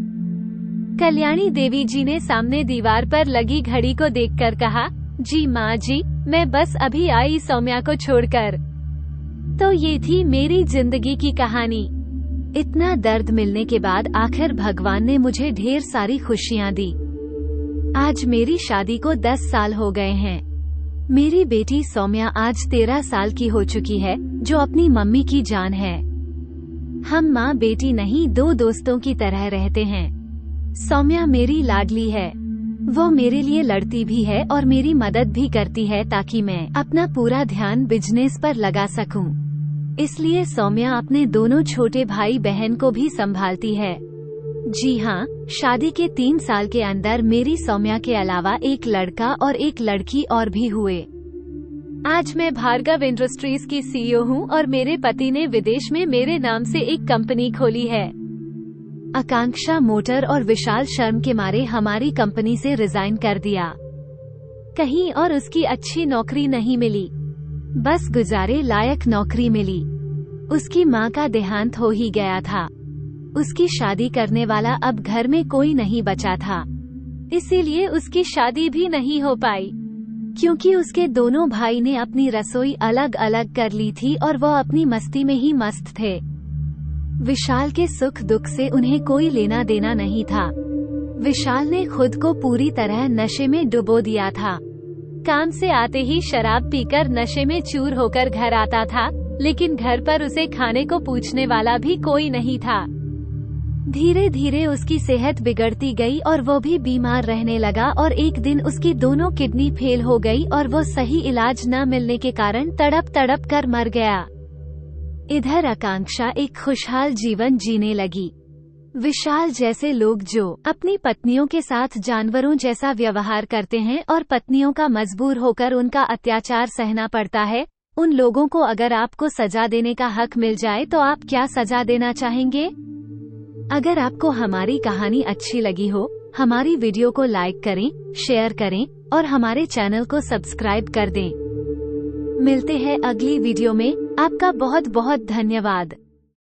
कल्याणी देवी जी ने सामने दीवार पर लगी घड़ी को देखकर कहा, जी माँ जी, मैं बस अभी आई सौम्या को छोड़कर। तो ये थी मेरी जिंदगी की कहानी। इतना दर्द मिलने के बाद आखिर भगवान ने मुझे ढेर सारी खुशियाँ दी। आज मेरी शादी को 10 साल हो गए हैं। मेरी बेटी सौम्या आज 13 साल की हो चुकी है, जो अपनी मम्मी की जान है। हम माँ बेटी नहीं, 2 दोस्तों की तरह रहते हैं। सौम्या मेरी लाडली है। वो मेरे लिए लड़ती भी है और मेरी मदद भी करती है ताकि मैं अपना पूरा ध्यान बिजनेस पर लगा सकूं। इसलिए सौम्या अपने दोनों छोटे भाई बहन को भी संभालती है। जी हाँ, शादी के 3 साल के अंदर मेरी सौम्या के अलावा एक लड़का और एक लड़की और भी हुए। आज मैं भार्गव इंडस्ट्रीज की CEO हूँ और मेरे पति ने विदेश में मेरे नाम से एक कंपनी खोली है। आकांक्षा मोटर और विशाल शर्म के मारे हमारी कंपनी से रिजाइन कर दिया। कहीं और उसकी अच्छी नौकरी नहीं मिली, बस गुजारे लायक नौकरी मिली। उसकी माँ का देहांत हो ही गया था। उसकी शादी करने वाला अब घर में कोई नहीं बचा था, इसीलिए उसकी शादी भी नहीं हो पाई, क्योंकि उसके दोनों भाई ने अपनी रसोई अलग अलग कर ली थी और वो अपनी मस्ती में ही मस्त थे। विशाल के सुख दुख से उन्हें कोई लेना देना नहीं था। विशाल ने खुद को पूरी तरह नशे में डुबो दिया था। काम से आते ही शराब पीकर नशे में चूर होकर घर आता था, लेकिन घर पर उसे खाने को पूछने वाला भी कोई नहीं था। धीरे धीरे उसकी सेहत बिगड़ती गई और वो भी बीमार रहने लगा और एक दिन उसकी दोनों किडनी फेल हो गई और वो सही इलाज न मिलने के कारण तड़प तड़प कर मर गया। इधर आकांक्षा एक खुशहाल जीवन जीने लगी। विशाल जैसे लोग जो अपनी पत्नियों के साथ जानवरों जैसा व्यवहार करते हैं और पत्नियों का मजबूर होकर उनका अत्याचार सहना पड़ता है, उन लोगों को अगर आपको सजा देने का हक मिल जाए तो आप क्या सजा देना चाहेंगे? अगर आपको हमारी कहानी अच्छी लगी हो, हमारी वीडियो को लाइक करें, शेयर करें और हमारे चैनल को सब्सक्राइब कर दें। मिलते हैं अगली वीडियो में। आपका बहुत बहुत धन्यवाद।